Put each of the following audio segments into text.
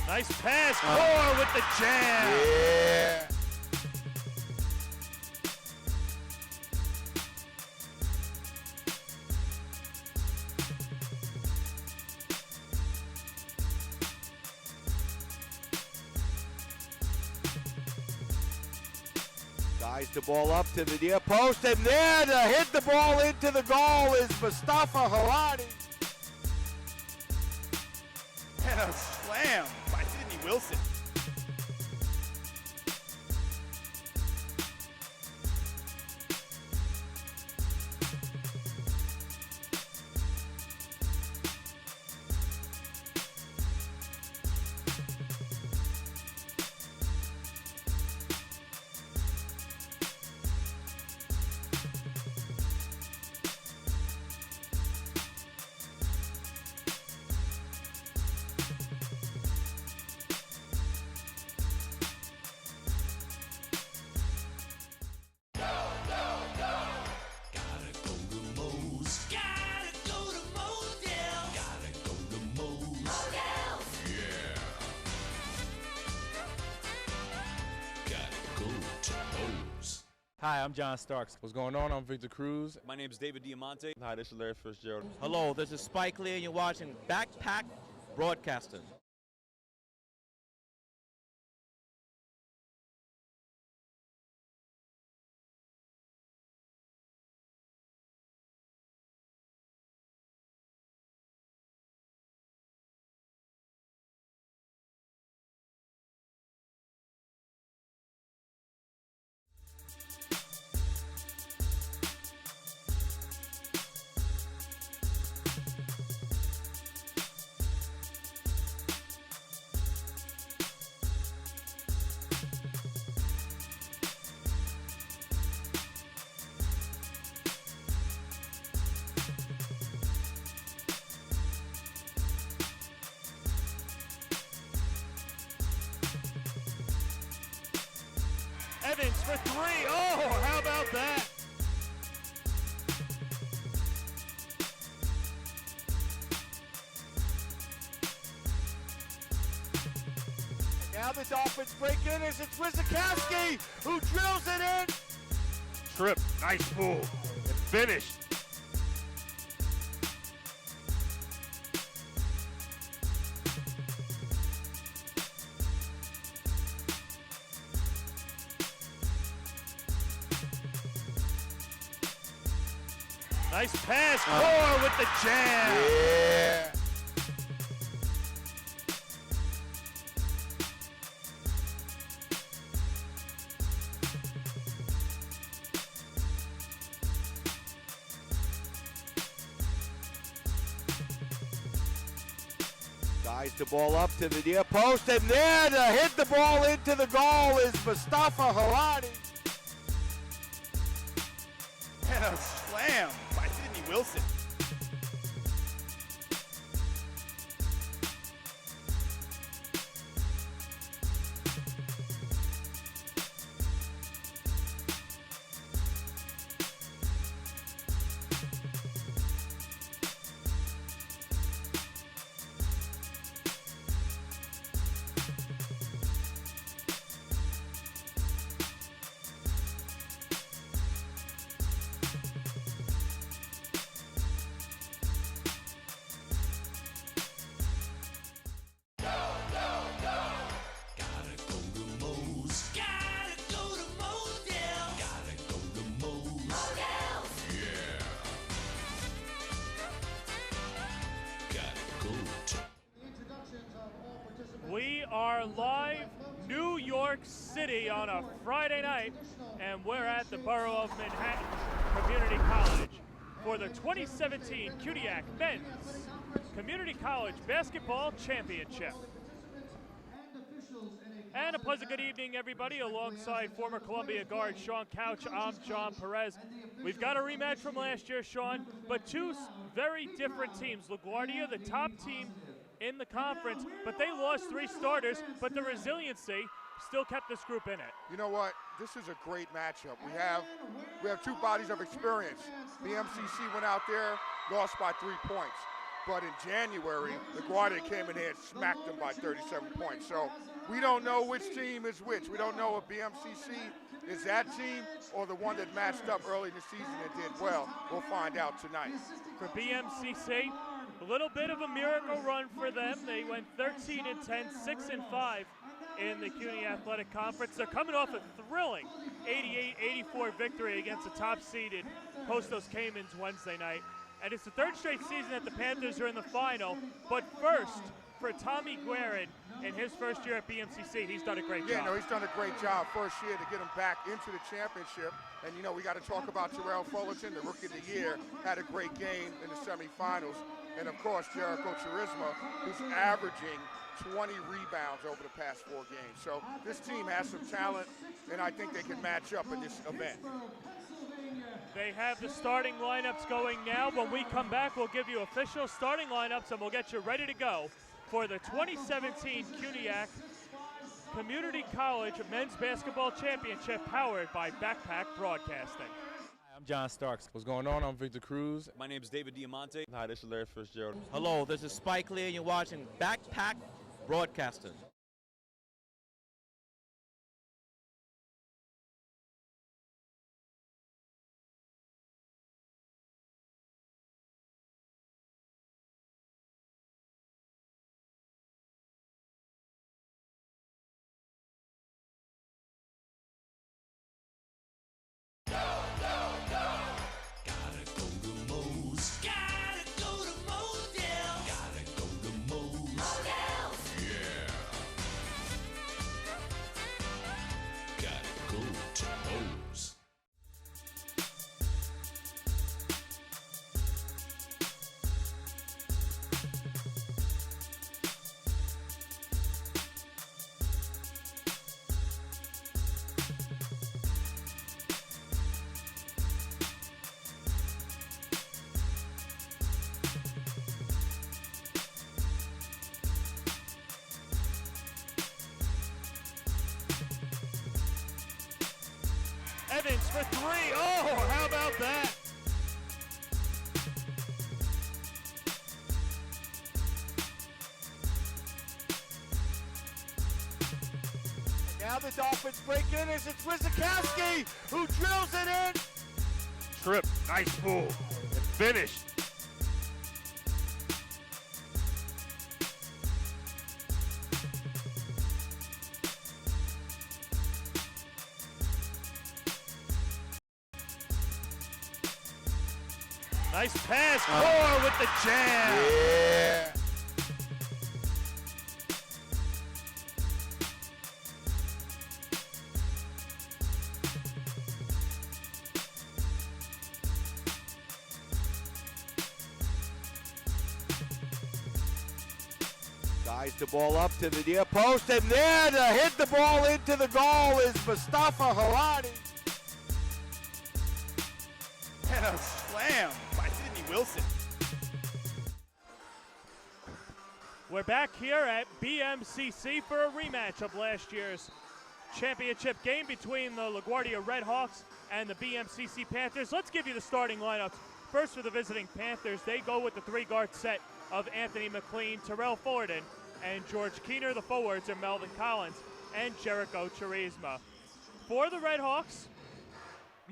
Nice pass, Core with the jam. Yeah. Guys, the ball up to the near post, and there to hit the ball into the goal is Mustafa Harani. And a slam by Sidney Wilson. Hi, I'm John Starks. What's going on? I'm Victor Cruz. My name is David Diamante. Hi, this is Larry Fitzgerald. Hello, this is Spike Lee, and you're watching Backpack Broadcasting. Evans for three. Oh, how about that? Now the Dolphins break in as it's Wisakowski who drills it in. Trip, nice move, and finished. Nice pass, Core with the jam. Yeah. Guys, the ball up to the near post, and there to hit the ball into the goal is Mustafa Harani. And a slam by Sidney Wilson. We are live, New York City on a Friday night, and we're at the Borough of Manhattan Community College for the 2017 CUNY Men's Community College Basketball Championship. And a pleasant good evening, everybody, alongside former Columbia guard Sean Couch. I'm John Perez. We've got a rematch from last year, Sean, but two very different teams. LaGuardia, the top team in the conference, but they lost 3 starters, but the resiliency still kept this group in it. You know what? This is a great matchup. We have 2 bodies of experience. BMCC went out there, lost by 3 points. But in January, LaGuardia came in here and smacked them by 37 points. So we don't know which team is which. We don't know if BMCC is that team or the one that matched up early in the season and did well. We'll find out tonight. For BMCC, a little bit of a miracle run for them. They went 13-10, 6-5 in the CUNY Athletic Conference. They're coming off a thrilling 88-84 victory against the top-seeded Postos Caymans Wednesday night. And it's the third straight season that the Panthers are in the final. But first, for Tommy Guerin in his first year at BMCC, he's done a great job. Yeah, no, he's done a great job first year to get him back into the championship. And, you know, we got to talk about Terrell Fullerton, the Rookie of the Year, had a great game in the semifinals. And, of course, Jericho Charisma, who's averaging 20 rebounds over the past 4 games. So this team has some talent, and I think they can match up in this event. They have the starting lineups going now. When we come back, we'll give you official starting lineups, and we'll get you ready to go for the 2017 CUNYAC Community College Men's Basketball Championship, powered by Backpack Broadcasting. Hi, I'm John Starks. What's going on? I'm Victor Cruz. My name is David Diamante. Hi, this is Larry Fitzgerald. Hello, this is Spike Lee, and you're watching Backpack Broadcasting. Evans for 3. Oh, how about that? Now the Dolphins break in as it's Wisakowski who drills it in. Trip, nice move, and finished. Nice pass, Core with the jam. Yeah. Guys, the ball up to the near post, and there to hit the ball into the goal is Mustafa Harani. And a slam by Sidney Wilson. We're back here at BMCC for a rematch of last year's championship game between the LaGuardia Redhawks and the BMCC Panthers. Let's give you the starting lineups. First, for the visiting Panthers, they go with the 3-guard set of Anthony McLean, Terrell Fullerton, and George Keener. The forwards are Melvin Collins and Jericho Charisma. For the Redhawks,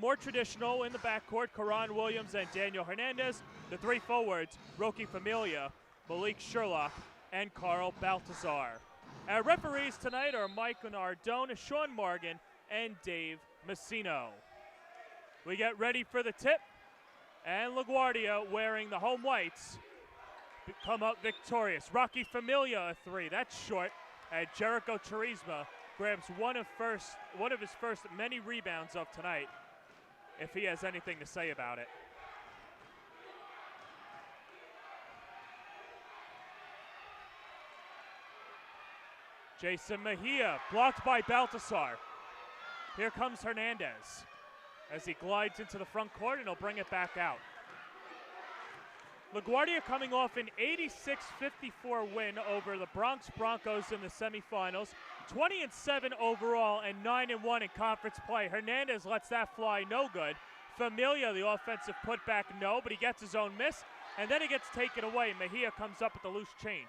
more traditional in the backcourt, Karan Williams and Daniel Hernandez. The 3 forwards, Roki Familia, Malik Sherlock, and Carl Baltazar. Our referees tonight are Mike Nardone, Sean Morgan, and Dave Messino. We get ready for the tip, and LaGuardia, wearing the home whites, come up victorious. Rocky Familia, a 3. That's short. And Jericho Charisma grabs one of his first many rebounds of tonight, if he has anything to say about it. Jason Mejia, blocked by Baltazar. Here comes Hernandez as he glides into the front court, and he'll bring it back out. LaGuardia coming off an 86-54 win over the Bronx Broncos in the semifinals. 20-7 overall and 9-1 in conference play. Hernandez lets that fly, no good. Familia, the offensive putback, no, but he gets his own miss. and then it gets taken away. Mejia comes up with the loose change.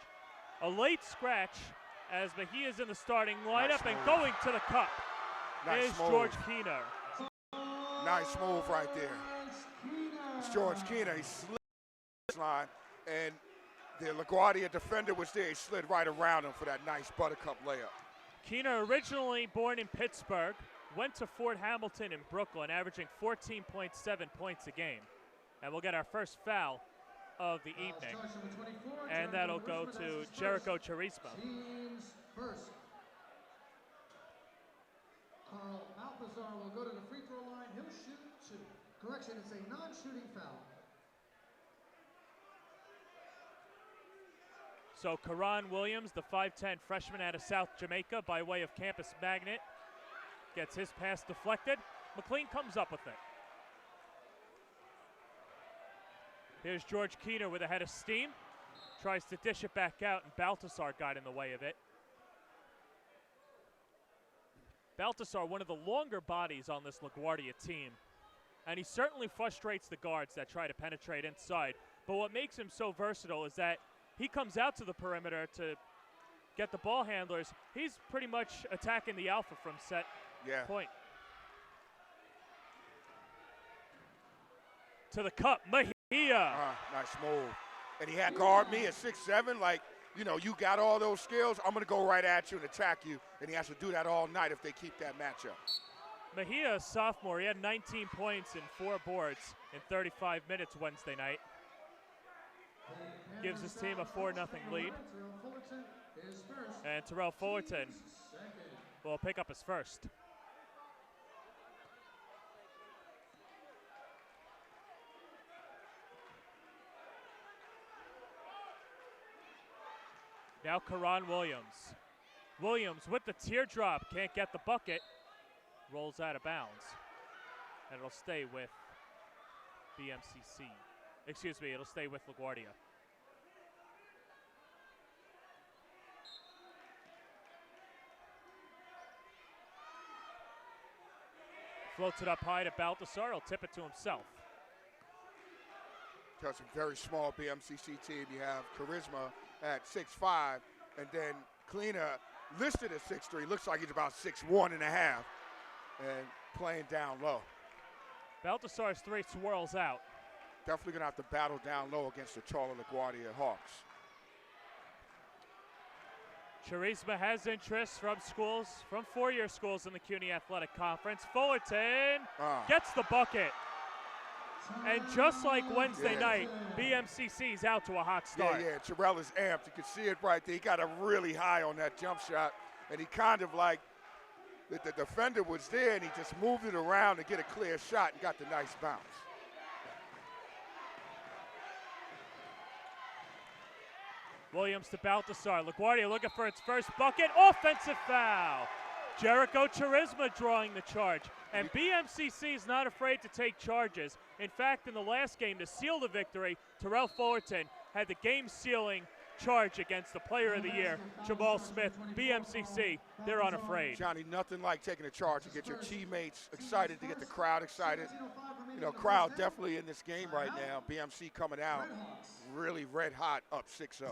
A late scratch as Mejia's in the starting lineup and going to the cup is George Keener. Nice move right there. It's George Keener. He slid the line, and the LaGuardia defender was there. He slid right around him for that nice buttercup layup. Keener, originally born in Pittsburgh, went to Fort Hamilton in Brooklyn, averaging 14.7 points a game. And we'll get our first foul of the evening. And that'll go to Jericho Charisma. First. Carl Malpazar will go to the free throw line. He'll shoot 2. Correction, it's a non-shooting foul. So Karan Williams, the 5'10 freshman out of South Jamaica by way of Campus Magnet, gets his pass deflected. McLean comes up with it. Here's George Keener with a head of steam. Tries to dish it back out, and Baltasar got in the way of it. Baltasar, one of the longer bodies on this LaGuardia team, and he certainly frustrates the guards that try to penetrate inside. But what makes him so versatile is that he comes out to the perimeter to get the ball handlers. He's pretty much attacking the alpha from set point. To the cup, Mejia. Nice move. And he had guard me at 6'7", like, you know, you got all those skills, I'm going to go right at you and attack you, and he has to do that all night if they keep that matchup. Mejia, a sophomore, he had 19 points and 4 boards in 35 minutes Wednesday night. Gives his team a 4-0 lead. And Terrell Fullerton will pick up his first. Now Karan Williams. Williams with the teardrop, can't get the bucket. Rolls out of bounds. And it'll stay with BMCC. Excuse me, it'll stay with LaGuardia. Floats it up high to Baltasar, he'll tip it to himself. That's a very small BMCC team. You have Charisma at 6'5", and then Kleiner listed at 6'3". Looks like he's about 6'1 and a half, and playing down low. Baltasar's 3 swirls out. Definitely gonna have to battle down low against the taller LaGuardia Hawks. Charisma has interest from schools, from 4-year schools in the CUNY Athletic Conference. Fullerton gets the bucket. And just like Wednesday night, BMCC's out to a hot start. Yeah, Terrell is amped. You can see it right there. He got a really high on that jump shot, and he kind of like, the defender was there, and he just moved it around to get a clear shot and got the nice bounce. Williams to Baltasar. LaGuardia looking for its first bucket. Offensive foul. Jericho Charisma drawing the charge. And BMCC is not afraid to take charges. In fact, in the last game, to seal the victory, Terrell Fullerton had the game-sealing charge against the player of the year, Jamal Smith. BMCC, they're unafraid. Johnny, nothing like taking a charge to get your teammates excited, to get the crowd excited. You know, crowd definitely in this game right now. BMC coming out really red hot, up 6-0.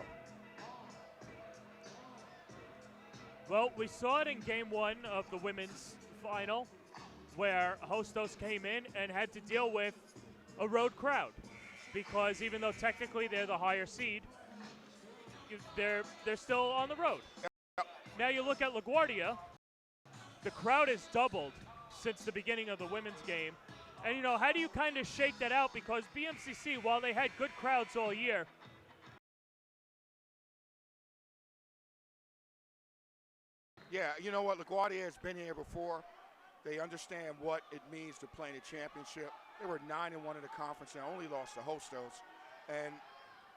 Well, we saw it in game 1 of the women's final, where Hostos came in and had to deal with a road crowd, because even though technically they're the higher seed, they're still on the road. Now you look at LaGuardia, the crowd has doubled since the beginning of the women's game. And, you know, how do you kind of shake that out? Because BMCC, while they had good crowds all year, yeah, you know what? LaGuardia has been here before. They understand what it means to play in a championship. They were 9-1 in the conference and only lost to Hostos. And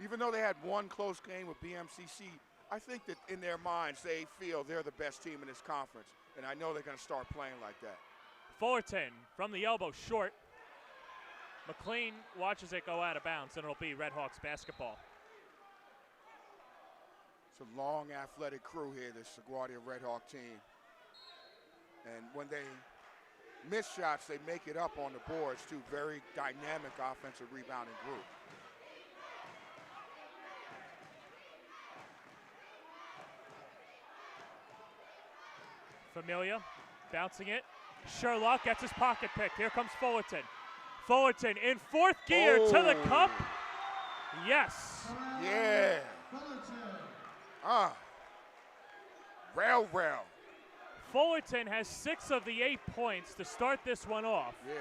even though they had one close game with BMCC, I think that in their minds they feel they're the best team in this conference. And I know they're going to start playing like that. Fullerton from the elbow short. McLean watches it go out of bounds, and it'll be Red Hawks basketball. It's a long, athletic crew here, this LaGuardia Red Hawk team. And when they miss shots, they make it up on the boards, too. Very dynamic offensive rebounding group. Familia bouncing it. Sherlock gets his pocket picked. Here comes Fullerton. Fullerton in fourth gear to the cup. Yes. Yeah. Rail. Fullerton has 6 of the 8 points to start this one off. Yeah,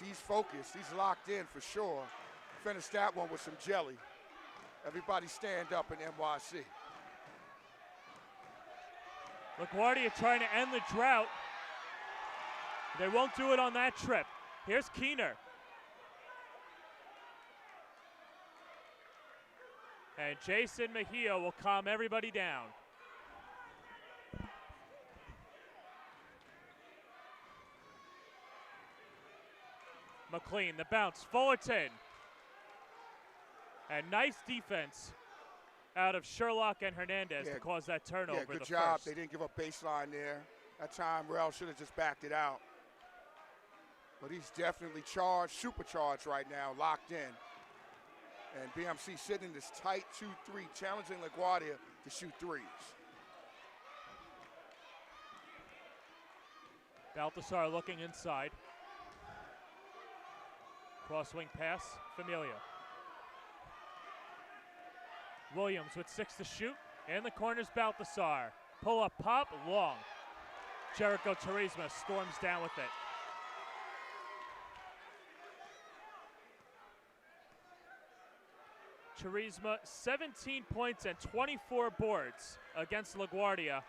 he's focused. He's locked in for sure. Finished that one with some jelly. Everybody stand up in NYC. LaGuardia trying to end the drought. They won't do it on that trip. Here's Keener. And Jason Mejia will calm everybody down. McLean, the bounce, Fullerton. And nice defense out of Sherlock and Hernandez to cause that turnover. Yeah, good job. They didn't give up baseline there. That time, Rel should have just backed it out. But he's definitely charged, supercharged right now, locked in. And BMC sitting in this tight 2-3, challenging LaGuardia to shoot threes. Balthasar looking inside. Cross-wing pass, Familia. Williams with 6 to shoot. In the corners, Balthasar. Pull-up pop, long. Jericho Charisma storms down with it. Charisma, 17 points and 24 boards against LaGuardia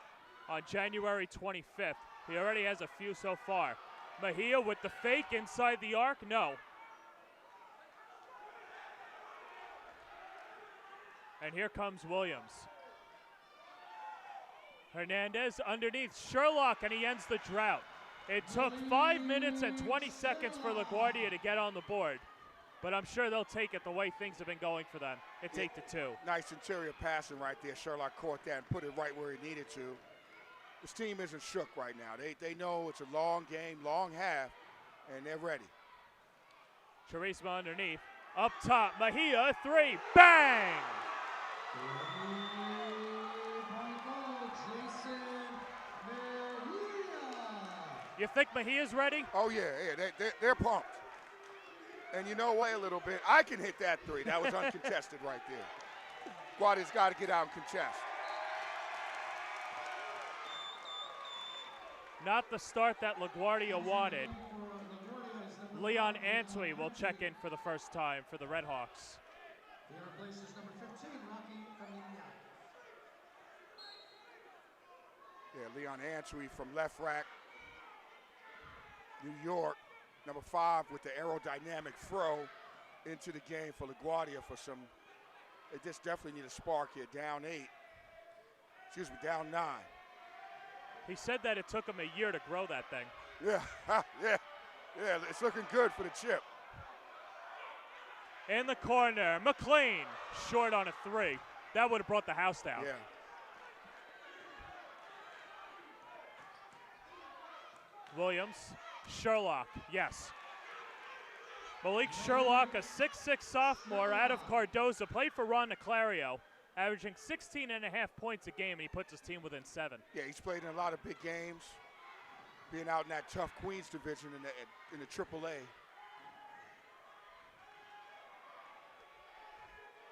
on January 25th. He already has a few so far. Mejia with the fake inside the arc, no. And here comes Williams. Hernandez underneath Sherlock, and he ends the drought. It took 5 minutes and 20 seconds for LaGuardia to get on the board. But I'm sure they'll take it the way things have been going for them. It's 8-2. Nice interior passing right there. Sherlock caught that and put it right where he needed to. This team isn't shook right now. They know it's a long game, long half, and they're ready. Charisma underneath. Up top, Mejia, 3, bang! You think Mejia's ready? Oh, yeah, they're pumped. And you know what, a little bit, I can hit that 3. That was uncontested right there. Guardia's got to get out and contest. Not the start that LaGuardia wanted. Leon Antwi will check in for the first time for the Redhawks. Yeah, Leon Antwi from left rack, New York. Number 5 with the aerodynamic throw into the game for LaGuardia for some. They just definitely need a spark here. Down 8. Excuse me, down 9. He said that it took him a year to grow that thing. Yeah, yeah, it's looking good for the chip. In the corner, McLean, short on a 3. That would have brought the house down. Yeah. Williams, Sherlock, yes. Malik Sherlock, a 6'6 sophomore out of Cardozo, played for Ron Niclario, averaging 16.5 points a game, and he puts his team within 7. Yeah, he's played in a lot of big games, being out in that tough Queens division in the AAA.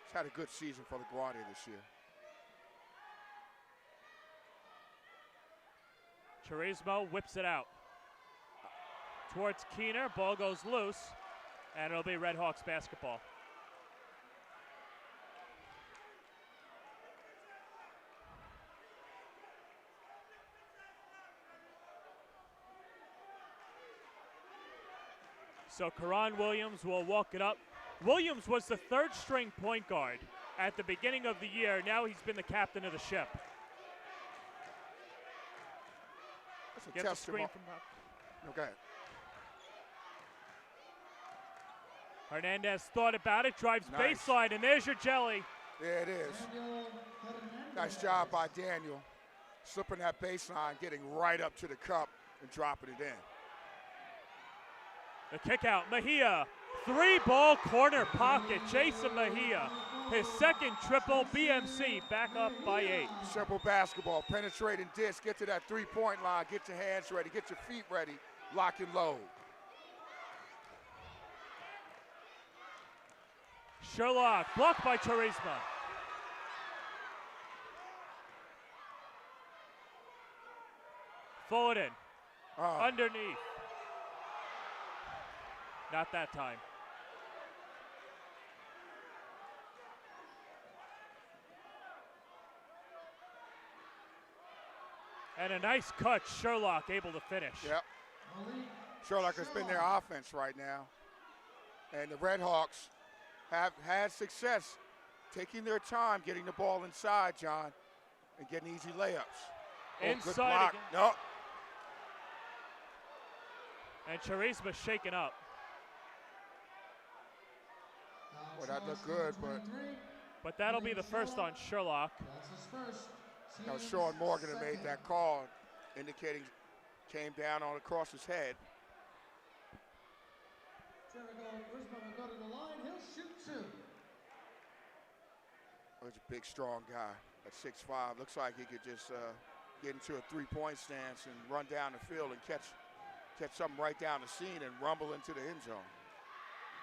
He's had a good season for LaGuardia this year. Charismo whips it out. Towards Keener, ball goes loose, and it'll be Redhawks basketball. So Karan Williams will walk it up. Williams was the 3rd string point guard at the beginning of the year. Now he's been the captain of the ship. That's a Get the screen from Okay. Hernandez thought about it, drives Nice. baseline, and there's your jelly. There it is. Nice job by Daniel. Slipping that baseline, getting right up to the cup and dropping it in. The kick out, Mejia, Three-ball corner pocket. Jason Mejia, his second triple. BMC back up by 8. Simple basketball, penetrating disc, get to that three-point line, get your hands ready, get your feet ready, lock and load. Sherlock blocked by Charisma. Forward in. Underneath. Not that time. And a nice cut, Sherlock able to finish. Yep. Sherlock has been their offense right now. And the Red Hawks have had success taking their time getting the ball inside, John, and getting easy layups. Inside good block. again. No. And Charisma shaken up. Well, that looked good, but that'll be the first on Sherlock. Now Sean Morgan had made that call, indicating came down on across his head. He's a big, strong guy at 6'5". Looks like he could just get into a three-point stance and run down the field and catch something right down the seam and rumble into the end zone.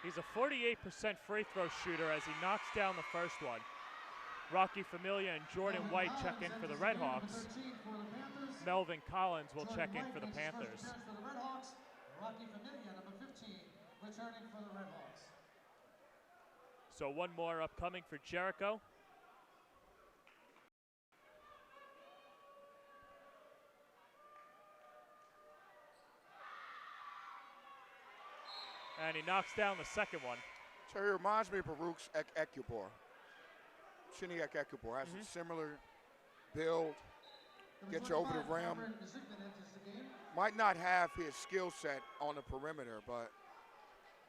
He's a 48% free throw shooter as he knocks down the first one. Rocky Familia and Jordan White check in for the Red Hawks. Melvin Collins will check in for the Panthers. Rocky Familia, number 15, returning for the Red Hawks. So one more upcoming for Jericho. And he knocks down the second one. So he reminds me of Baruch's Ekubor. Chiniak Ekubor has a similar build, gets you over the rim. Might not have his skill set on the perimeter, but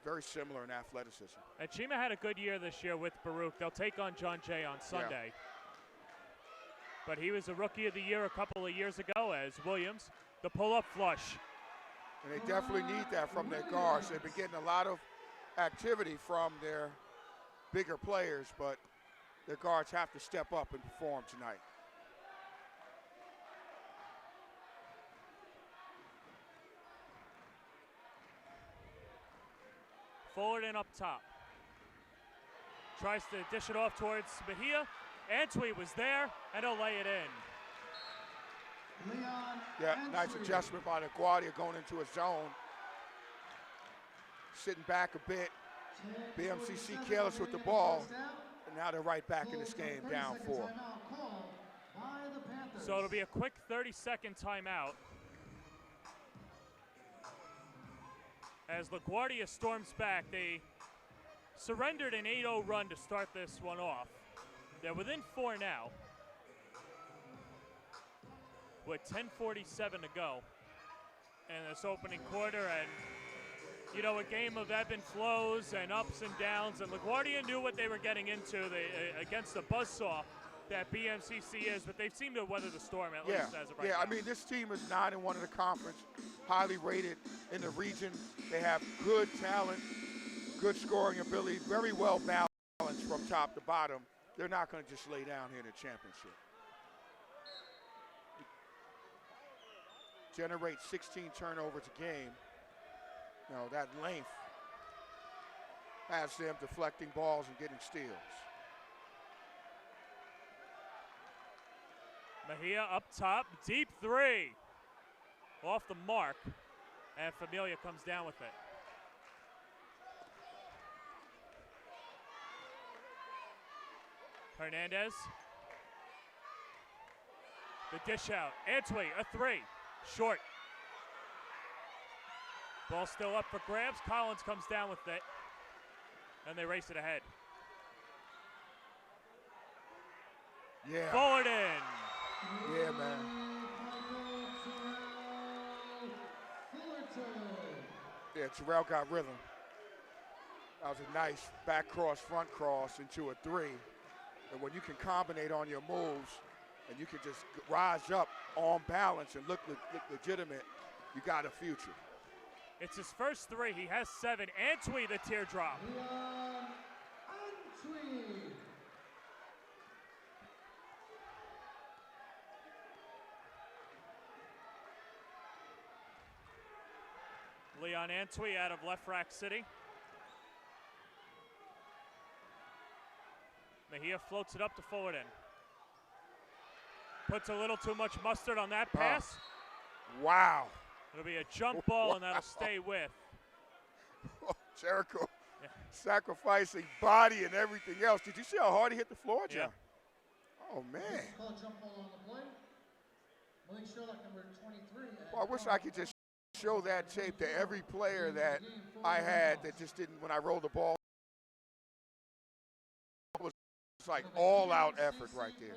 very similar in athleticism. And Chima had a good year this year with Baruch. They'll take on John Jay on Sunday. Yeah. But he was a Rookie of the Year a couple of years ago as Williams, the pull-up flush. And they definitely need that from their guards. They've been getting a lot of activity from their bigger players, but their guards have to step up and perform tonight. Forward and up top. Tries to dish it off towards Mejia. Antwi was there, and he'll lay it in. Yeah, nice adjustment by LaGuardia going into a zone. Sitting back a bit. BMCC careless with the ball. And now they're right back in this game, down 4. So it'll be a quick 30-second timeout. As LaGuardia storms back, they surrendered an 8-0 run to start this one off. They're within 4 now, with 10:47 to go in this opening quarter. And, you know, a game of ebb and flows and ups and downs, and LaGuardia knew what they were getting into against the buzzsaw that BMCC is, but they seem to weather the storm at least as of right now. I mean, this team is 9-1 in the conference, highly rated in the region. They have good talent, good scoring ability, very well balanced from top to bottom. They're not going to just lay down here in the championship. Generate 16 turnovers a game. You know, that length has them deflecting balls and getting steals. Mejia up top, deep 3. Off the mark, and Familia comes down with it. Hernandez. The dish out. Antwi, a 3. Short. Ball still up for grabs. Collins comes down with it. And they race it ahead. Yeah. Forward in. Yeah, man. Yeah, Terrell got rhythm. That was a nice back cross, front cross into a 3. And when you can combinate on your moves and you can just rise up on balance and look legitimate, you got a future. It's his first 3. He has 7. Antwi, the teardrop. Leon Antwi. Leon Antwi out of Left Rack City. Mejia floats it up to Fullerton. Puts a little too much mustard on that pass. Wow. It'll be a jump ball, and that'll stay with. Jericho Yeah. sacrificing body and everything else. Did you see how hard he hit the floor, John? Yeah. Oh, man. This is called jump ball on the play. Malik Sherlock, number 23. Well, I wish I could just show that tape to every player that I had that just didn't, when I rolled the ball. It was like all-out effort right there.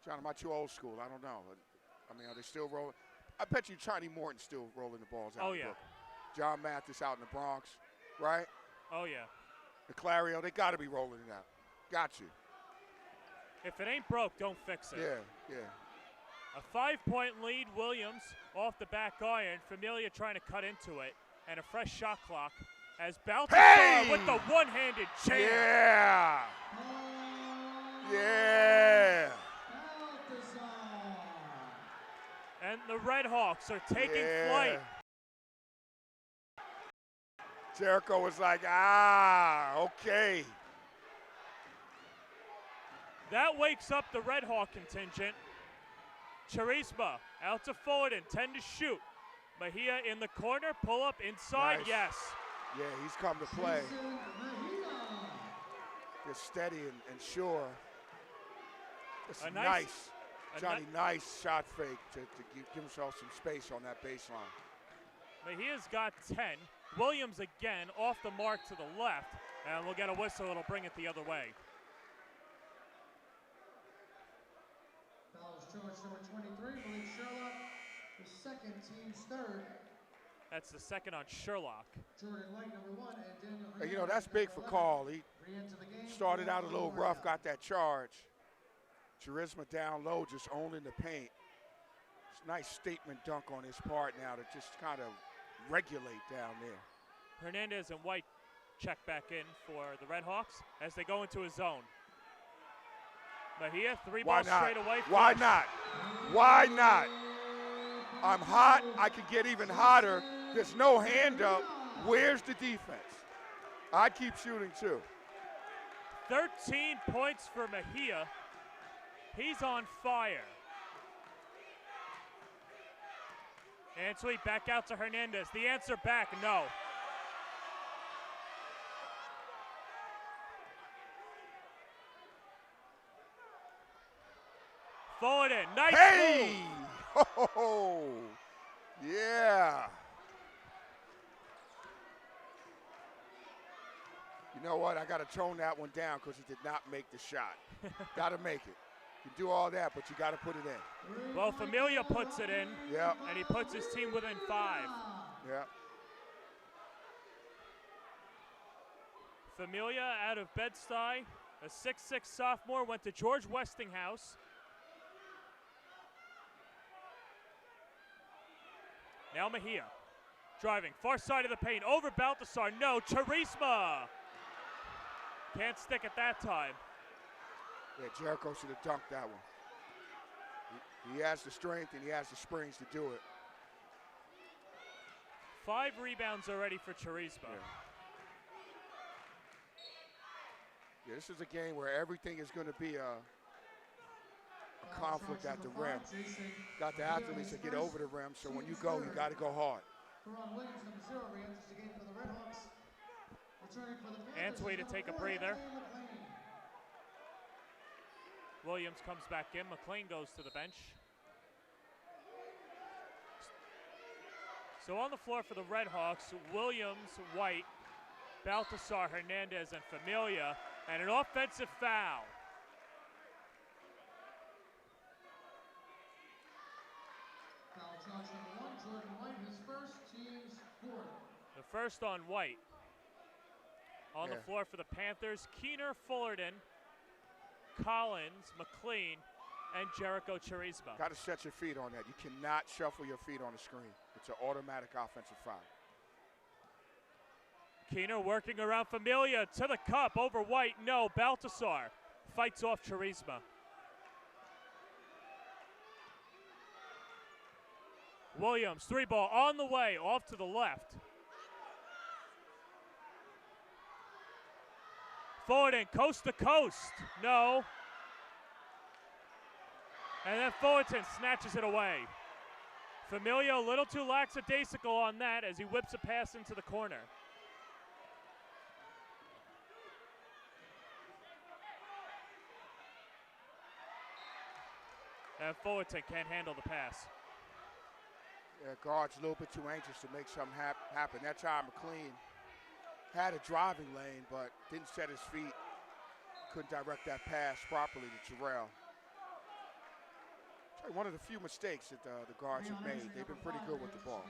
John, am I too old school? I don't know. I mean, are they still rolling? I bet you Chiny Morton's still rolling the balls out. Oh, in yeah. Brooklyn. John Mathis out in the Bronx, right? Oh, yeah. The Clario, they got to be rolling it out. Got you. If it ain't broke, don't fix it. Yeah, yeah. A 5-point lead, Williams off the back iron. Familia trying to cut into it. And a fresh shot clock as Balthazar with the one-handed jam. Yeah. Yeah. And the Red Hawks are taking flight. Jericho was like, okay. That wakes up the Red Hawk contingent. Charisma out to Fullerton, 10 to shoot. Mejia in the corner, pull up inside, Nice. yes. Yeah, he's come to play. Just steady and sure. It's A nice. a Johnny, nice shot fake to give himself some space on that baseline. Mejia's got 10. Williams again off the mark to the left. And we'll get a whistle, it'll bring it the other way. Foul is charged number 23, Malik Sherlock. The second, team's third. That's the second on Sherlock. Jordan White, number 1, and Daniel Hey, you know, that's big for Call. He started out a little rough, got that charge. Charisma down low, just owning the paint. It's a nice statement dunk on his part now to just kind of regulate down there. Hernandez and White check back in for the Red Hawks as they go into a zone. Mejia, 3 balls straight away. Why not? Why not? I'm hot. I could get even hotter. There's no hand up. Where's the defense? I'd keep shooting too. 13 points for Mejia. He's on fire. Antwi back out to Hernandez. The answer back, no. Fullerton, nice move. Oh, yeah. You know what? I got to tone that one down because he did not make the shot. Got to make it. You do all that, but you got to put it in. Well, Familia puts it in. Yeah. And he puts his team within 5. Yeah. Familia out of Bed-Stuy, a 6'6" sophomore, went to George Westinghouse. Now Mejia, driving, far side of the paint, over Balthazar, no, Charisma! Can't stick it that time. Yeah, Jericho should have dunked that one. He has the strength and he has the springs to do it. 5 rebounds already for Charisma. Yeah, this is a game where everything is going to be a conflict at the rim. Got the athletes to get over the rim, so when you go, you got to go hard. Antwi to take a breather. Williams comes back in. McLean goes to the bench. So on the floor for the Red Hawks, Williams, White, Balthazar, Hernandez, and Familia, and an offensive foul. Foul charge number 1, Jordan White, his first, team's 4th. The first on White. On the floor for the Panthers, Keener, Fullerton, Collins, McLean, and Jericho Charisma. Got to set your feet on that. You cannot shuffle your feet on the screen. It's an automatic offensive foul. Keener working around Familia to the cup over White. No, Baltasar fights off Charisma. Williams, 3-ball on the way, off to the left. Fullerton, coast to coast. No. And then Fullerton snatches it away. Familia a little too lackadaisical on that as he whips a pass into the corner. And Fullerton can't handle the pass. Yeah, guard's a little bit too anxious to make something happen. That time McLean had a driving lane, but didn't set his feet. Couldn't direct that pass properly to Terrell. One of the few mistakes that the guards have made. They've been pretty good with the ball.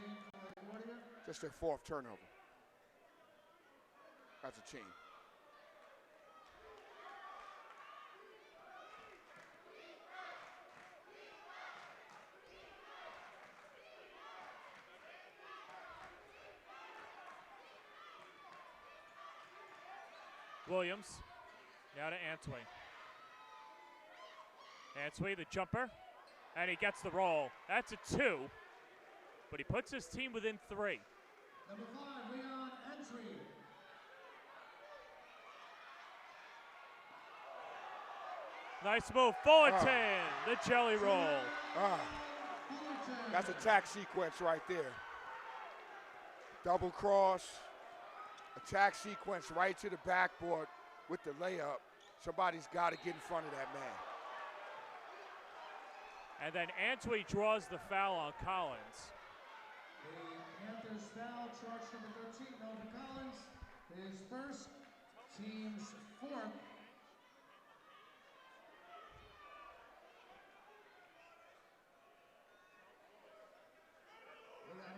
Just their 4th turnover as a team. Williams, now to Antwi. Antwi, the jumper, and he gets the roll. That's a 2, but he puts his team within 3. Number 5, Leon Antwi. Nice move, Fullerton, the jelly roll. That's a tack sequence right there. Double cross, attack sequence right to the backboard with the layup. Somebody's got to get in front of that man. And then Antwi draws the foul on Collins. The Panthers foul, charge number 13, Melvin Collins. His first, team's 4th.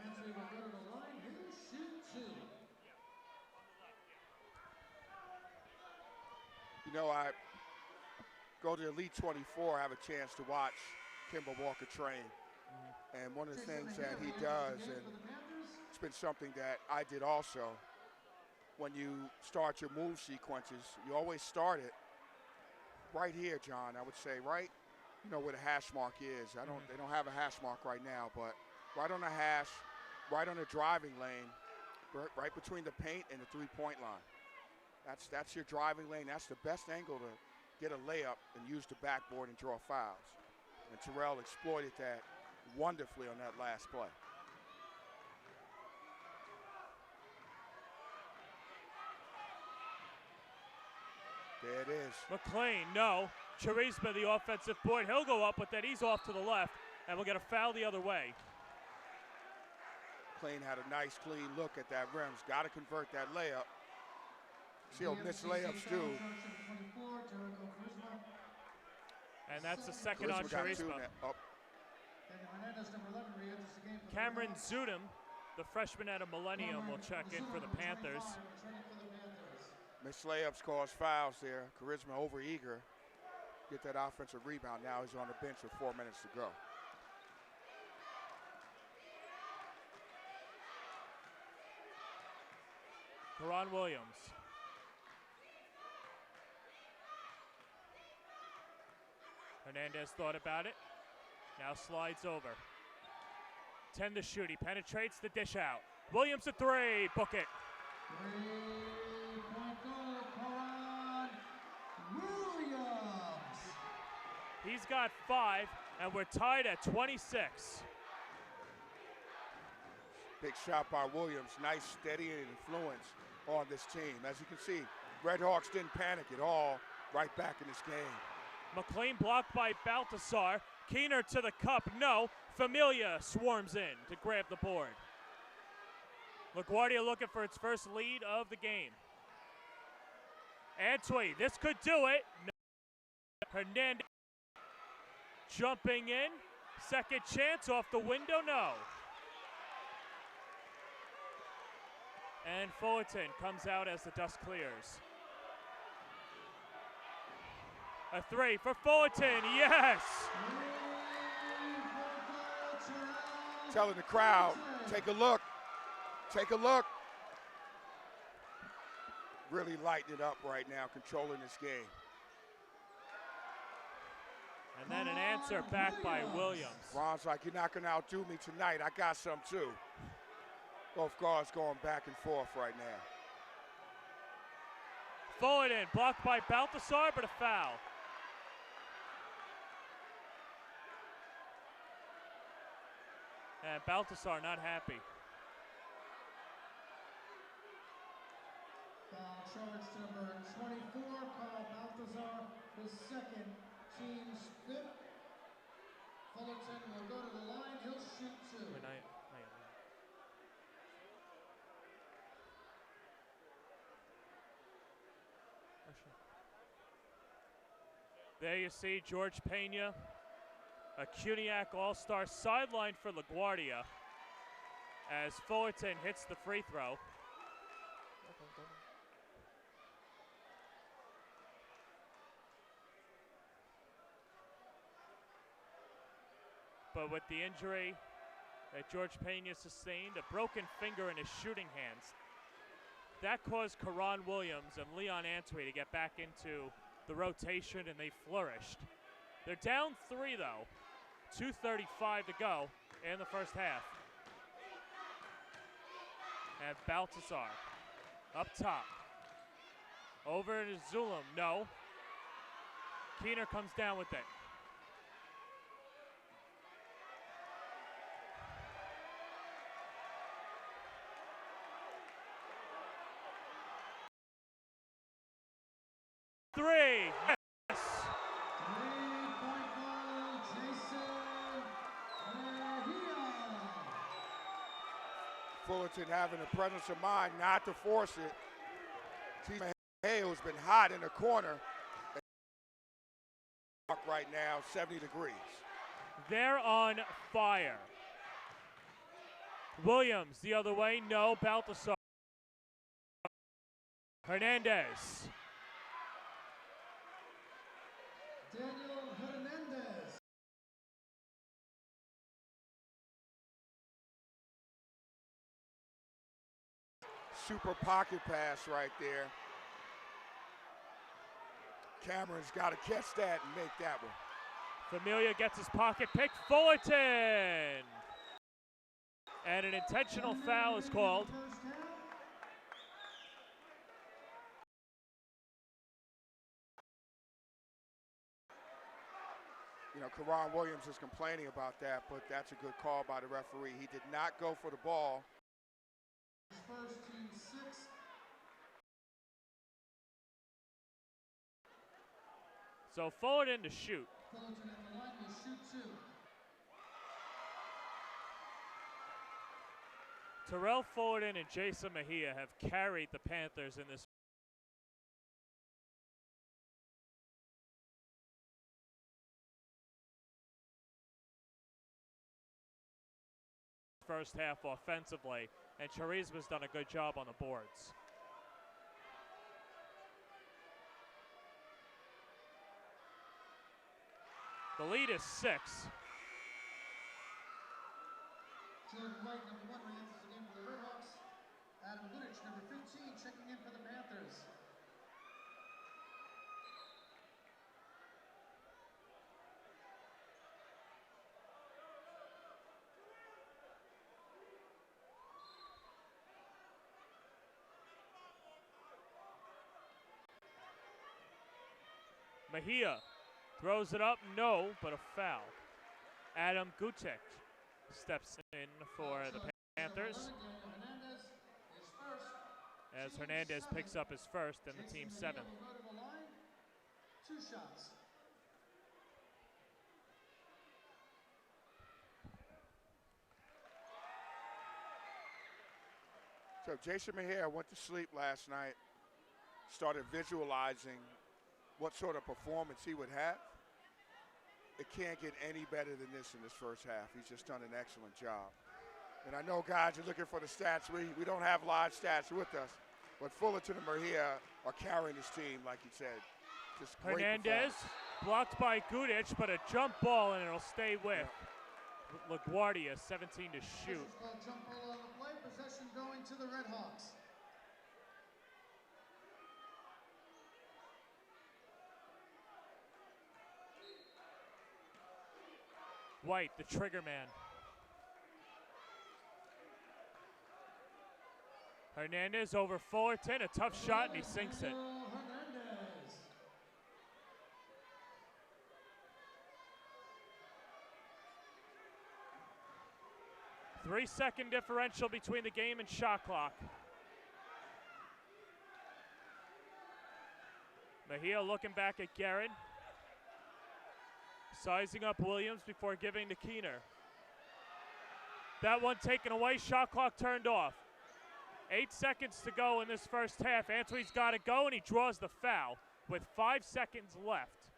Antwi will go to the line, he'll shoot 2. You know, I go to Elite 24, I have a chance to watch Kemba Walker train. And one of the things that he does, and it's been something that I did also, when you start your move sequences, you always start it right here, John, I would say, right, you know, where the hash mark is. They don't have a hash mark right now, but right on the hash, right on the driving lane, right between the paint and the 3-point line. That's your driving lane. That's the best angle to get a layup and use the backboard and draw fouls. And Terrell exploited that wonderfully on that last play. There it is. McLean, no. Charisma, the offensive board. He'll go up, but then he's off to the left, and we'll get a foul the other way. McLean had a nice, clean look at that rim. He's got to convert that layup. See how missed layups do. And that's the second on Charisma. Cameron Zudem, the freshman out of Millennium, will check in for the Panthers. Missed layups cause fouls there. Charisma overeager. Get that offensive rebound. Now he's on the bench with 4 minutes to go. Karan Williams. Hernandez thought about it. Now slides over. 10 to shoot. He penetrates the dish out. Williams a 3. Book it. 3-point goal, Karan Williams. He's got 5, and we're tied at 26. Big shot by Williams. Nice steady influence on this team. As you can see, Red Hawks didn't panic at all. Right back in this game. McLean blocked by Baltasar. Keener to the cup. No. Familia swarms in to grab the board. LaGuardia looking for its first lead of the game. Antwi, this could do it. No. Hernandez jumping in. Second chance off the window. No. And Fullerton comes out as the dust clears. A three for Fullerton, yes! Telling the crowd, take a look, take a look. Really lighting it up right now, controlling this game. And then an answer back by Williams. Ron's like, you're not gonna outdo me tonight, I got some too. Both guards going back and forth right now. Fullerton blocked by Balthazar, but a foul. And Balthazar not happy. Foul charge number 24, Carl Balthazar, his second, team's fifth. Fullerton will go to the line, he'll shoot two. There you see George Pena, a CUNY All-Star, sidelined for LaGuardia as Fullerton hits the free throw. But with the injury that George Pena sustained, a broken finger in his shooting hands, that caused Karan Williams and Leon Antwi to get back into the rotation, and they flourished. They're down 3 though, 2:35 to go in the first half. And Balthazar up top, over to Zulum, no. Keener comes down with it. Three. Yes. 3-point goal, Jason Mejia. Fullerton having the presence of mind not to force it. Team Mejia has been hot in the corner. Right now, 70 degrees. They're on fire. Williams the other way, no. Balthazar. Hernandez. Daniel Hernandez. Super pocket pass right there. Cameron's got to catch that and make that one. Familia gets his pocket pick. Fullerton! And an intentional foul is called. You know, Karan Williams is complaining about that, but that's a good call by the referee. He did not go for the ball. First, team 6. So Fullerton to shoot. Fullerton at the line will shoot 2. Terrell Fullerton and Jason Mejia have carried the Panthers in this first half offensively, and Charisma's done a good job on the boards. The lead is 6. Jordan White, number 1, re-enters the game for the Redhawks. Adam Goodrich, number 15, checking in for the Panthers. Mejia throws it up, no, but a foul. Adam Gutek steps in for the Panthers as Hernandez picks up his first and the team's 7th. 2 shots. So Jason Mejia went to sleep last night, started visualizing what sort of performance he would have. It can't get any better than this in this first half. He's just done an excellent job. And I know guys are looking for the stats. We don't have live stats with us, but Fullerton and Mejia are carrying this team, like he said. Just great Hernandez blocked by Gudic, but a jump ball, and it'll stay with LaGuardia, 17 to shoot. This is called jump ball on the play. Possession going to the Red Hawks. White, the trigger man. Hernandez over Fullerton, a tough shot, and he sinks it. Hernandez. 3-second differential between the game and shot clock. Mejia looking back at Guerin. Sizing up Williams before giving to Keener. That one taken away, shot clock turned off. 8 seconds to go in this first half. Anthony's got to go, and he draws the foul with 5 seconds left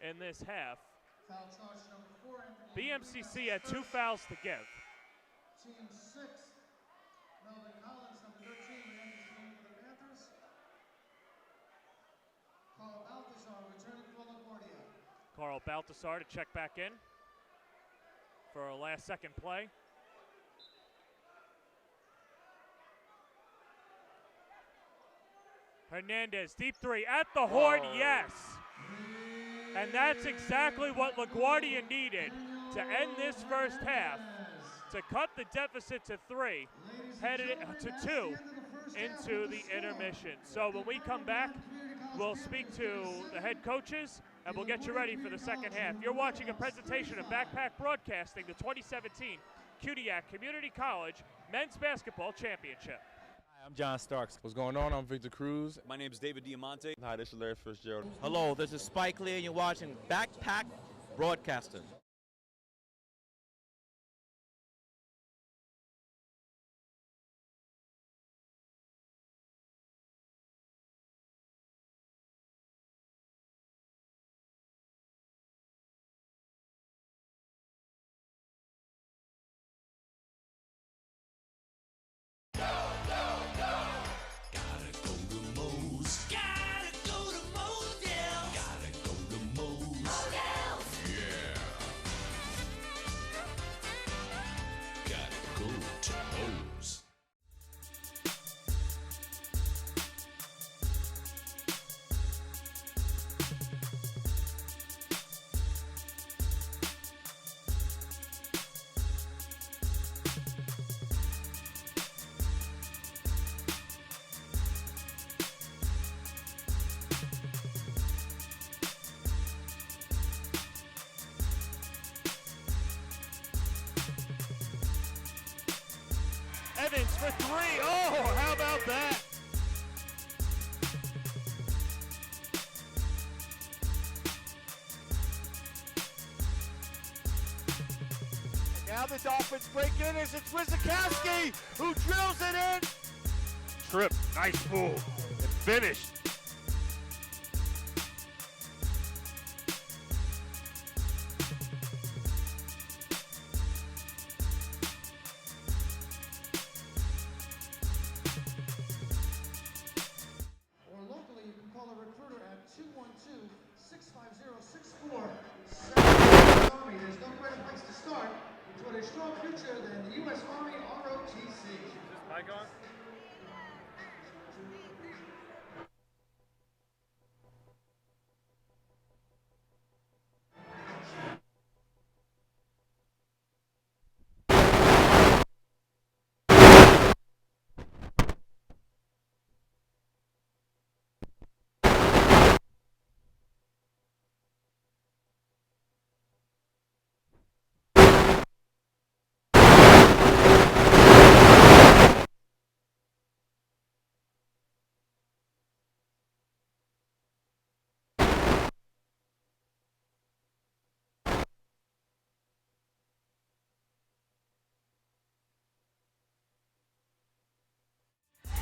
in this half. Foul charge number 4. Anthony BMCC had 2 fouls to give. Team 6. Melvin Collins, number 13, enters the game for the Panthers. Carl Balthazar returning for LaGuardia. Carl Balthazar to check back in for a last-second play. Hernandez, deep three, at the horn, yes. And that's exactly what LaGuardia needed to end this first half, to cut the deficit to 3, headed it to 2 into the intermission. So when we come back, we'll speak to the head coaches, and we'll get you ready for the second half. You're watching a presentation of Backpack Broadcasting, the 2017 CUNY Community College Men's Basketball Championship. Hi, I'm John Starks. What's going on? I'm Victor Cruz. My name is David Diamante. Hi, this is Larry Fitzgerald. Hello, this is Spike Lee, and you're watching Backpack Broadcasting. Evans for 3. Oh, how about that? And now the Dolphins break in as it's Wisakowski who drills it in. Trip, nice move. And finished. Or locally, you can call a recruiter at 212-650-6477. Army, there's no better place to start toward a strong future than the U.S. Army ROTC. Mic on?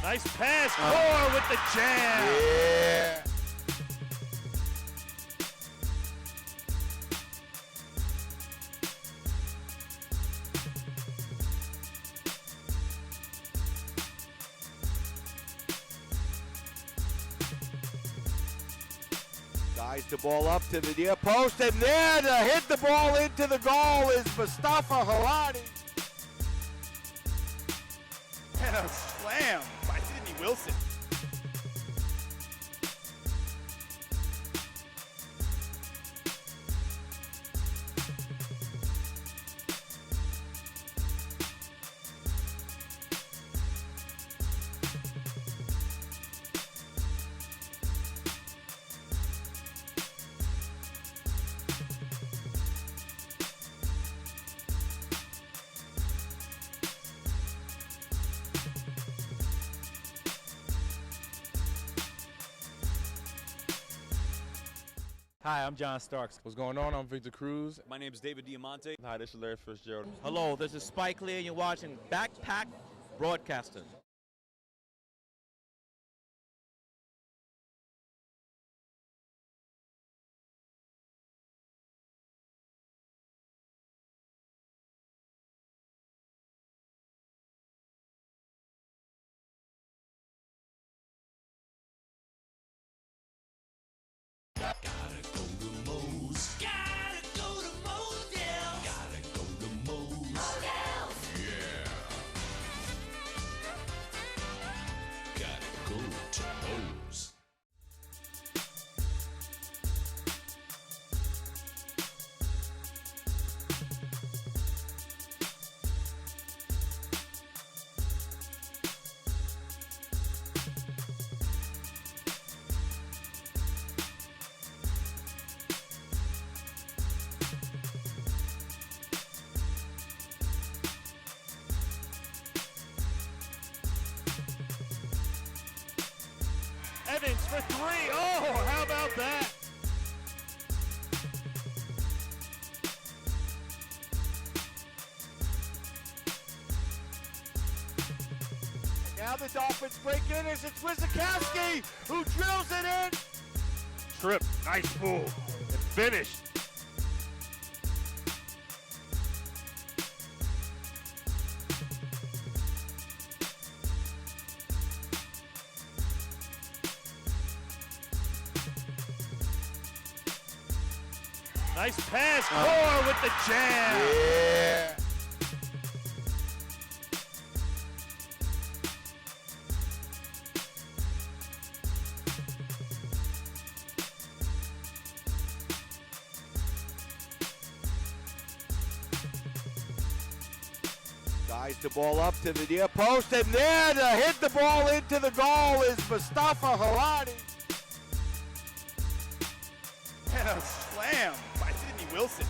Nice pass, Core with the jam. Yeah. Guys the ball up to the near post, and there to hit the ball into the goal is Mustafa Harani. And a slam by Sidney Wilson. Hi, I'm John Starks. What's going on? I'm Victor Cruz. My name is David Diamante. Hi, this is Larry Fitzgerald. Hello, this is Spike Lee, and you're watching Backpack Broadcasting. Evans for three. Oh, how about that? And now the Dolphins break in as it's Wizakowski who drills it in. Trip. Nice pull. And finished. Nice pass. Core with the jam. Yeah. Guys the ball up to the near post, and there to hit the ball into the goal is Mustafa Harani. And a slam by Sidney Wilson.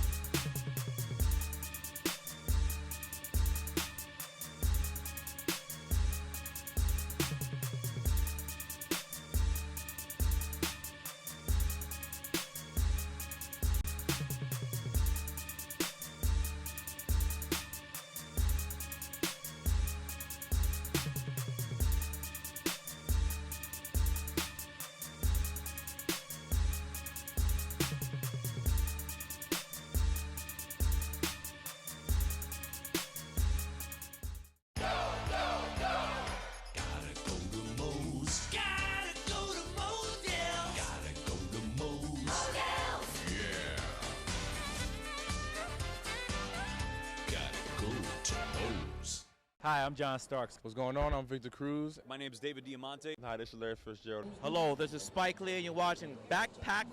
Hi, I'm John Starks. What's going on? I'm Victor Cruz. My name is David Diamante. Hi, this is Larry Fitzgerald. Hello, this is Spike Lee, and you're watching Backpack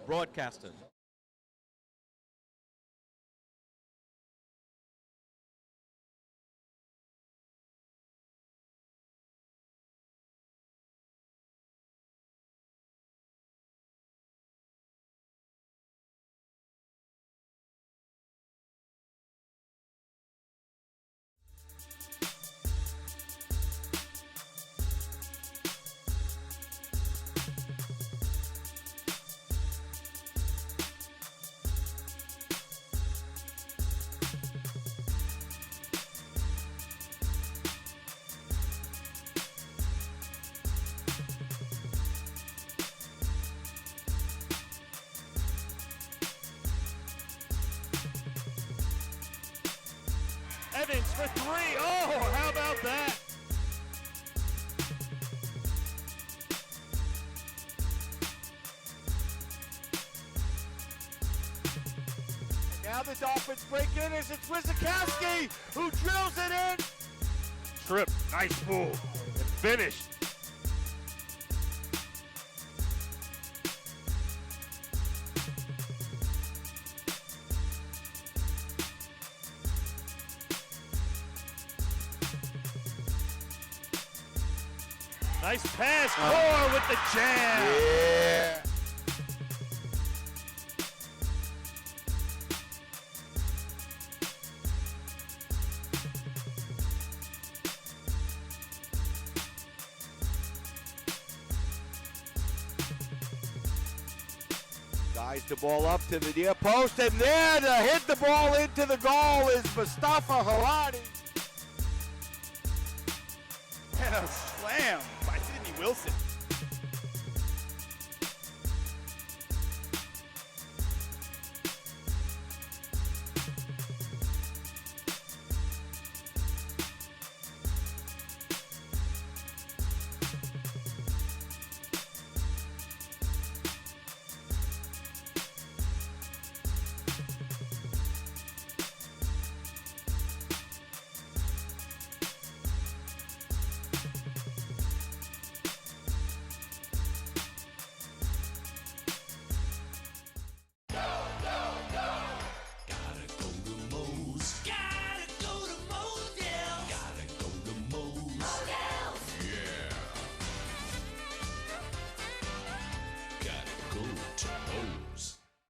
Broadcasting. Evans for three. Oh, how about that? Now the Dolphins break in as it's Wisakowski who drills it in. Trip, nice move. And finished. Nice pass, Core with the jam. Yeah. Guys, the ball up to the near post, and there to hit the ball into the goal is Mustafa Harani. And a slam by Sidney Wilson.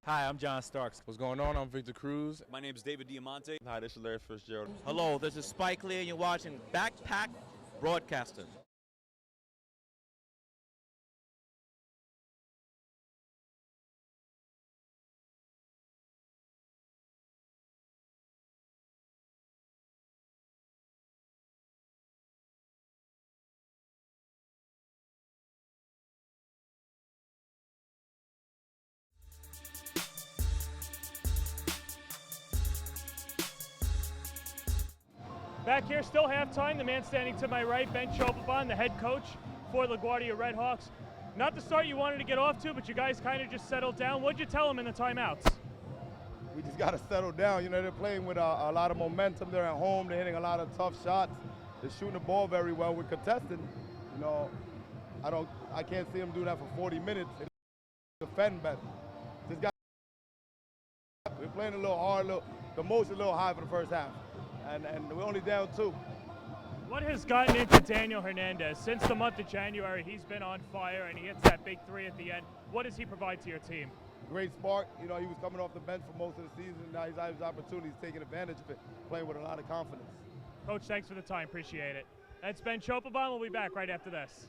Hi, I'm John Starks. What's going on? I'm Victor Cruz. My name is David Diamante. Hi, this is Larry Fitzgerald. Hello, this is Spike Lee, and you're watching Backpack Broadcasting. Back here, still halftime. The man standing to my right, Ben Chopabon, the head coach for LaGuardia Redhawks. Not the start you wanted to get off to, but you guys kind of just settled down. What'd you tell them in the timeouts? We just got to settle down. You know, they're playing with a lot of momentum. They're at home. They're hitting a lot of tough shots. They're shooting the ball very well. We're contesting. You know, I can't see them do that for 40 minutes. Defend better. Just got. We're playing a little hard. The motion a little high for the first half, and we're only down 2. What has gotten into Daniel Hernandez? Since the month of January, he's been on fire, and he hits that big 3 at the end. What does he provide to your team? Great spark. You know, he was coming off the bench for most of the season. Now he's had his opportunities, taking advantage of it, playing with a lot of confidence. Coach, thanks for the time. Appreciate it. That's Ben Chopabon. We'll be back right after this.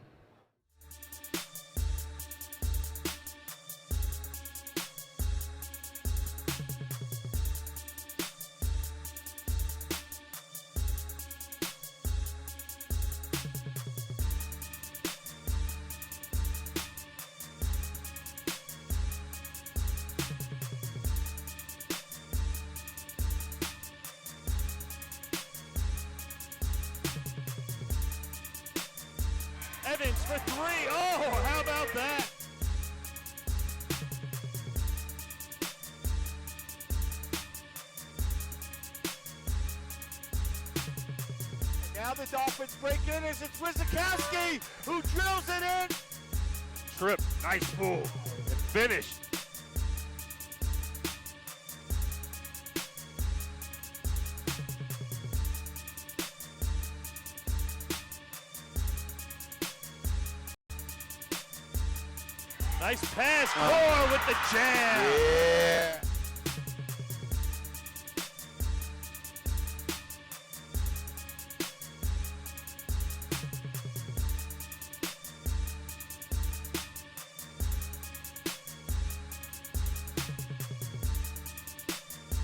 Evans for 3. Oh, how about that? Now the Dolphins break in as it's Wisakowski who drills it in. Trip, nice move. And finished. Nice pass, Core with the jam. Yeah.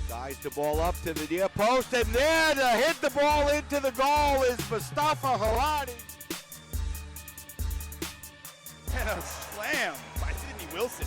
Guys, the ball up to the near post, and there to hit the ball into the goal is Mustafa Harani. And a slam by Sidney Wilson.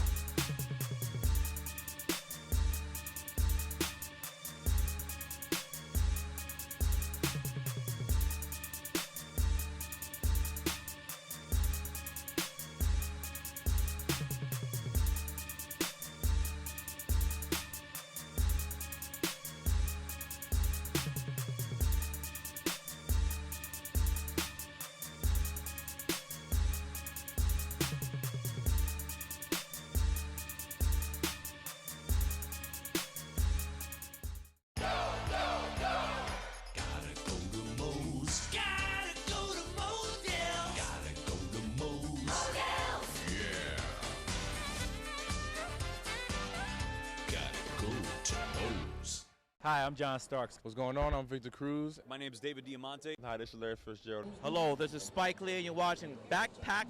Hi, I'm John Starks. What's going on? I'm Victor Cruz. My name is David Diamante. Hi, this is Larry Fitzgerald. Hello, this is Spike Lee, and you're watching Backpack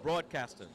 Broadcasting.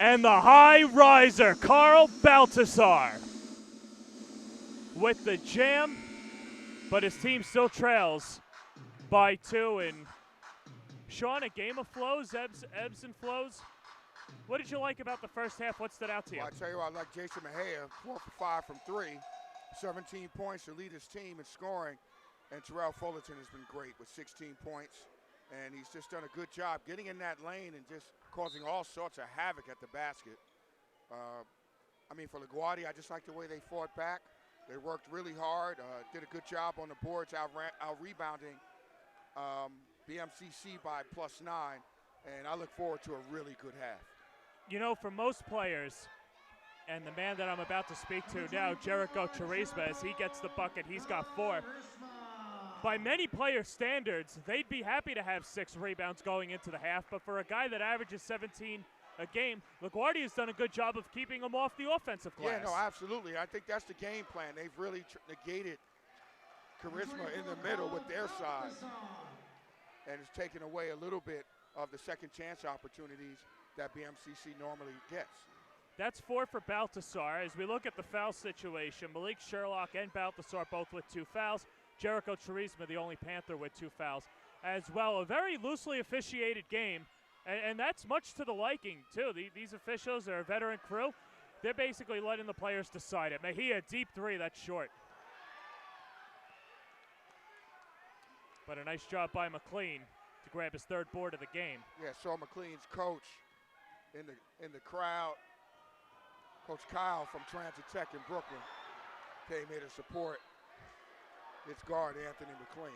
And the high riser, Carl Baltasar, with the jam, but his team still trails by 2. And Sean, a game of flows, ebbs and flows. What did you like about the first half? What stood out to you? Well, I tell you what, I like Jason Mejia, 4 for 5 from 3, 17 points to lead his team in scoring. And Terrell Fullerton has been great with 16 points. And he's just done a good job getting in that lane and just causing all sorts of havoc at the basket. I mean, for LaGuardia, I just like the way they fought back. They worked really hard, did a good job on the boards, out-rebounding BMCC by +9. And I look forward to a really good half. You know, for most players, and the man that I'm about to speak to now, Jericho Charisma, as he gets the bucket, he's got 4. By many player standards, they'd be happy to have 6 rebounds going into the half, but for a guy that averages 17 a game, LaGuardia's done a good job of keeping him off the offensive glass. Yeah, no, absolutely. I think that's the game plan. They've really negated Charisma in the middle with their side, and it's taken away a little bit of the second chance opportunities that BMCC normally gets. That's 4 for Baltasar. As we look at the foul situation, Malik Sherlock and Baltasar both with 2 fouls. Jericho Charisma, the only Panther, with 2 fouls as well. A very loosely officiated game, and that's much to the liking, too. These officials are a veteran crew. They're basically letting the players decide it. Mejia, deep 3, that's short. But a nice job by McLean to grab his 3rd board of the game. Yeah, saw McLean's coach in the crowd. Coach Kyle from Transit Tech in Brooklyn came here to support its guard, Anthony McLean.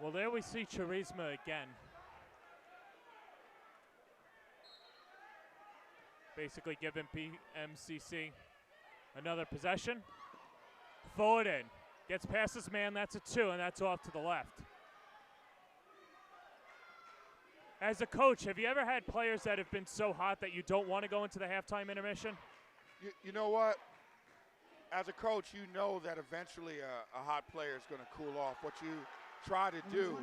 Well, there we see Charisma again. Basically giving BMCC another possession. Forward in. Gets past his man, that's a 2, and that's off to the left. As a coach, have you ever had players that have been so hot that you don't want to go into the halftime intermission? You know what? As a coach, you know that eventually a hot player is going to cool off. What you try to do,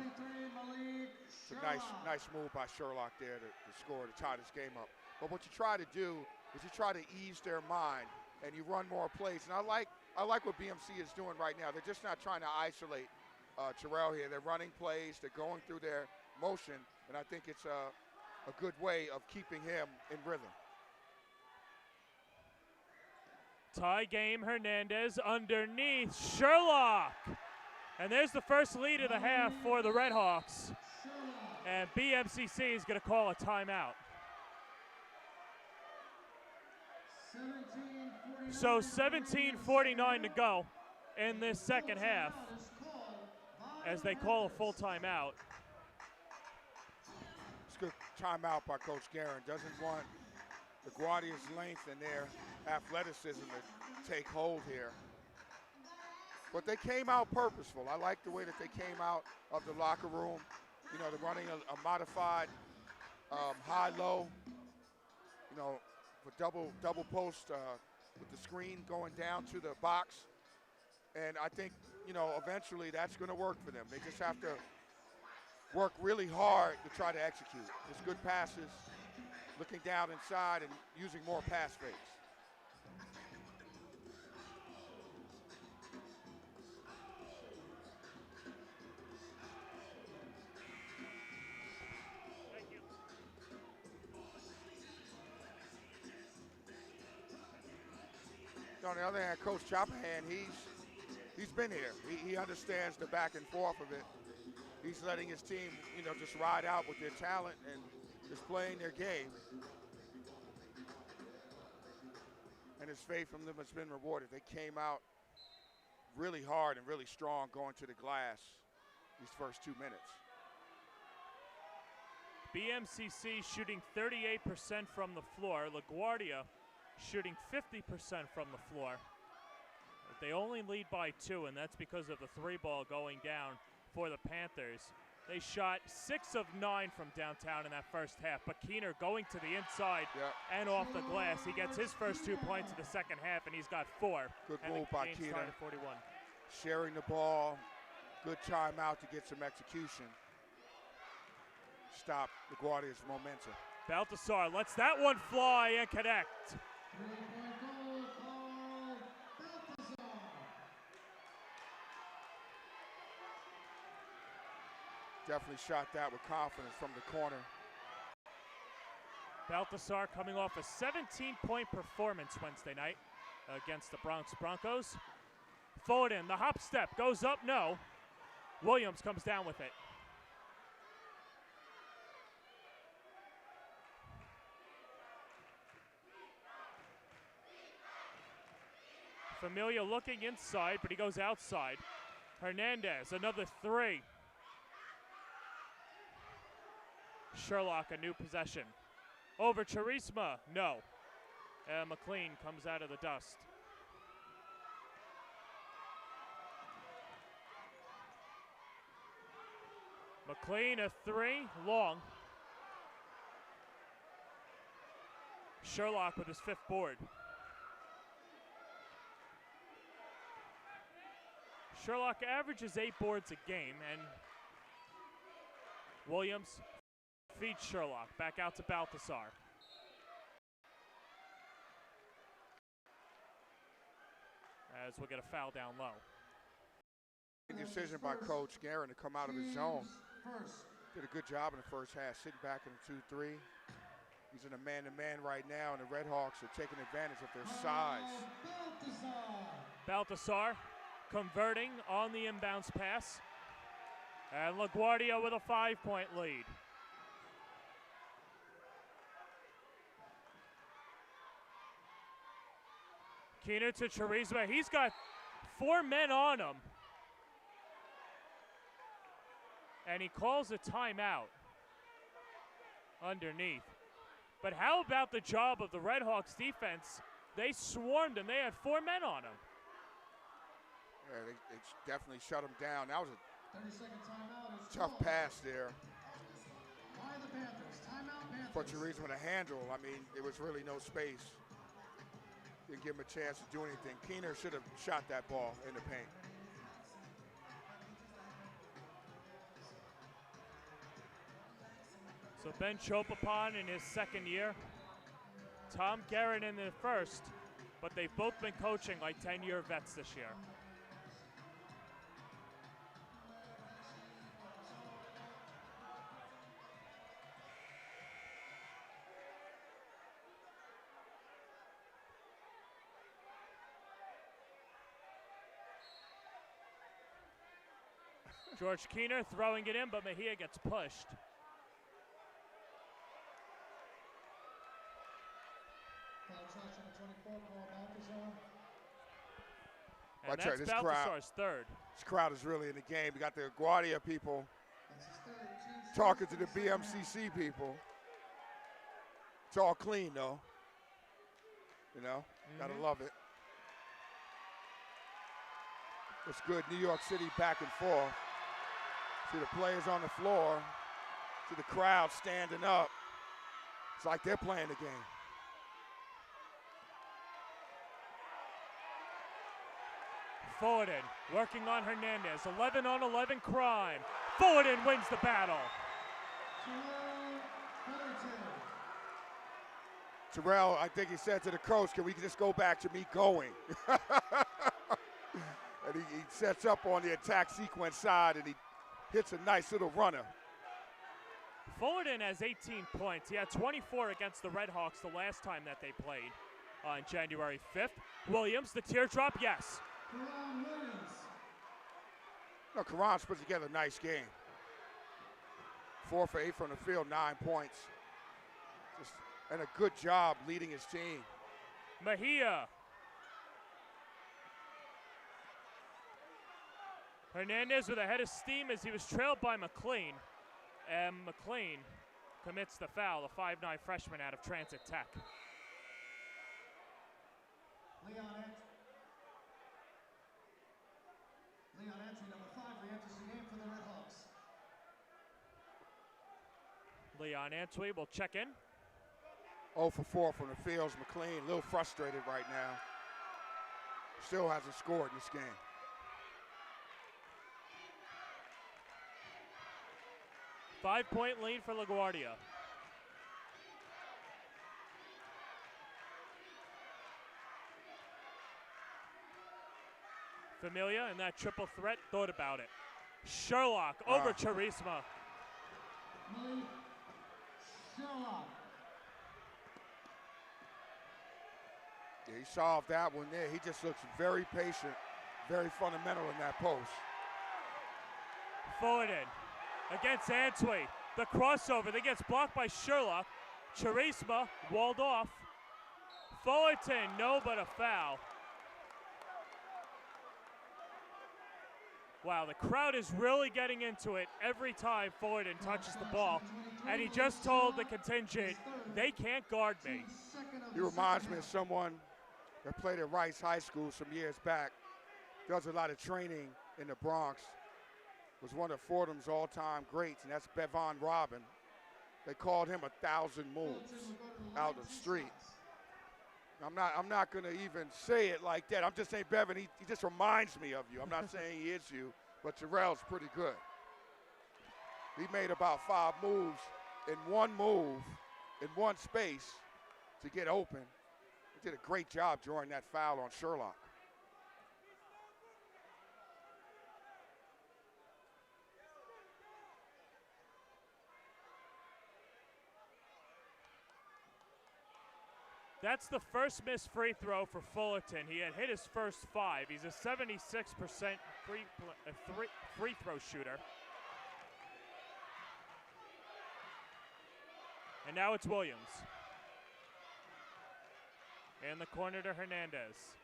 it's a nice move by Sherlock there to score, to tie this game up. But what you try to do is you try to ease their mind, and you run more plays. And I like what BMC is doing right now. They're just not trying to isolate Terrell here. They're running plays. They're going through their motion, and I think it's a good way of keeping him in rhythm. Tie game, Hernandez underneath, Sherlock. And there's the first lead of the half for the Redhawks. And BMCC is going to call a timeout. So 17:49 to go in this second half as they call a full timeout. It's a good timeout by Coach Guerin. Doesn't want LaGuardia's length and their athleticism to take hold here. But they came out purposeful. I like the way that they came out of the locker room. You know, they're running a modified high-low, you know, with double post with the screen going down to the box. And I think, you know, eventually that's going to work for them. They just have to work really hard to try to execute. Just good passes, looking down inside and using more pass fakes. On the other hand, Coach Chopperhand, he's been here. He understands the back and forth of it. He's letting his team, just ride out with their talent and just playing their game. And his faith from them has been rewarded. They came out really hard and really strong going to the glass these first 2 minutes. BMCC shooting 38% from the floor. LaGuardia shooting 50% from the floor. But they only lead by 2, and that's because of the 3-ball going down for the Panthers. They shot 6 of 9 from downtown in that first half, but Keener going to the inside and off the glass. He gets his first 2 points of the second half, and he's got 4. Good and move by Keener. 41. Sharing the ball, good timeout to get some execution. Stop LaGuardia's momentum. Balthasar lets that one fly and connect. Definitely shot that with confidence from the corner. Balthasar coming off a 17-point performance Wednesday night against the Bronx Broncos. Foden, the hop step, goes up, no. Williams comes down with it. Familia looking inside, but he goes outside. Hernandez, another 3. Sherlock, a new possession. Over Charisma, no. And McLean comes out of the dust. McLean, a 3, long. Sherlock with his 5th board. Sherlock averages 8 boards a game, and Williams feeds Sherlock back out to Balthasar. As we'll get a foul down low. Decision by Coach Guerin to come out of his zone. Did a good job in the first half, sitting back in the 2-3. He's in a man-to-man right now, and the Red Hawks are taking advantage of their size. Balthasar converting on the inbounds pass. And LaGuardia with a 5-point lead. Keener to Charisma. He's got 4 men on him. And he calls a timeout underneath. But how about the job of the Red Hawks defense? They swarmed him. They had 4 men on him. Yeah, they definitely shut him down. That was a 30-second timeout. tough pass there By the Panthers. Timeout, Panthers. for Charisma to handle. I mean, there was really no space. Didn't give him a chance to do anything. Keener should have shot that ball in the paint. So Ben Chopapon in his 2nd year. Tom Guerin in the 1st. But they've both been coaching like 10-year vets this year. George Keener throwing it in, but Mejia gets pushed. And Watch out, that's this crowd. Balthasar's 3rd. This crowd is really in the game. We got the LaGuardia people talking to the BMCC people. It's all clean, though. You know, gotta love it. It's good. New York City back and forth. See the players on the floor. See the crowd standing up. It's like they're playing the game. Foden working on Hernandez. 11 on 11 crime. Foden wins the battle. Terrell, I think he said to the coach, can we just go back to me going? And he sets up on the attack sequence side, and he hits a nice little runner. Foden has 18 points. He had 24 against the Red Hawks the last time that they played. on January 5th. Williams, the teardrop, yes. Karan Williams. No, Karan's put together a nice game. 4 for 8 from the field, 9 points. And a good job leading his team. Mejia. Hernandez with a head of steam as he was trailed by McLean. And McLean commits the foul, a 5'9" freshman out of Transit Tech. Leon Antwi, number 5, re-enters the game for the Red Hawks. Leon Antwi will check in. 0 for 4 from the fields. McLean a little frustrated right now. Still hasn't scored in this game. Five-point lead for LaGuardia. Familia and that triple threat thought about it. Sherlock over Charisma. Malik Sherlock. Yeah, he solved that one there. He just looks very patient, very fundamental in that post. Fullerton against Antwi. The crossover that gets blocked by Sherlock. Charisma walled off. Fullerton, no, but a foul. Wow, the crowd is really getting into it every time Fullerton touches the ball. And he just told the contingent, they can't guard me. He reminds me of someone that played at Rice High School some years back. Does a lot of training in the Bronx. Was one of Fordham's all-time greats, and that's Bevon Robin. They called him 1,000 moves out of the street. I'm not going to even say it like that. I'm just saying, Bevan, he just reminds me of you. I'm not saying he is you, but Terrell's pretty good. He made about 5 moves in one move, in one space to get open. He did a great job drawing that foul on Sherlock. That's the first missed free throw for Fullerton. He had hit his first 5. He's a 76% free throw shooter. And now it's Williams. In the corner to Hernandez.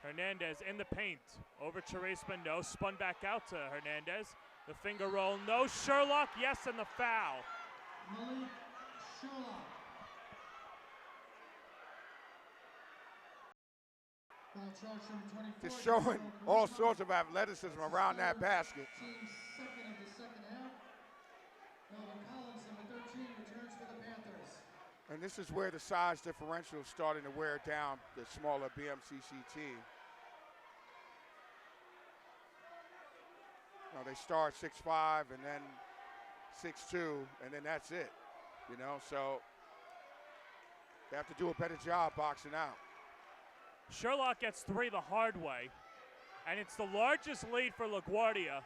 Hernandez in the paint. Over Charisma, no. Spun back out to Hernandez. The finger roll, no. Sherlock, yes, and the foul. Malik Sherlock. Just showing all sorts of athleticism around that basket. Team's second of the second half. Melvin Collins, number 13, returns for the Panthers. And this is where the size differential is starting to wear down the smaller BMCC team. Now they start 6'5" and then 6'2", and then that's it. You know, so they have to do a better job boxing out. Sherlock gets 3 the hard way, and it's the largest lead for LaGuardia.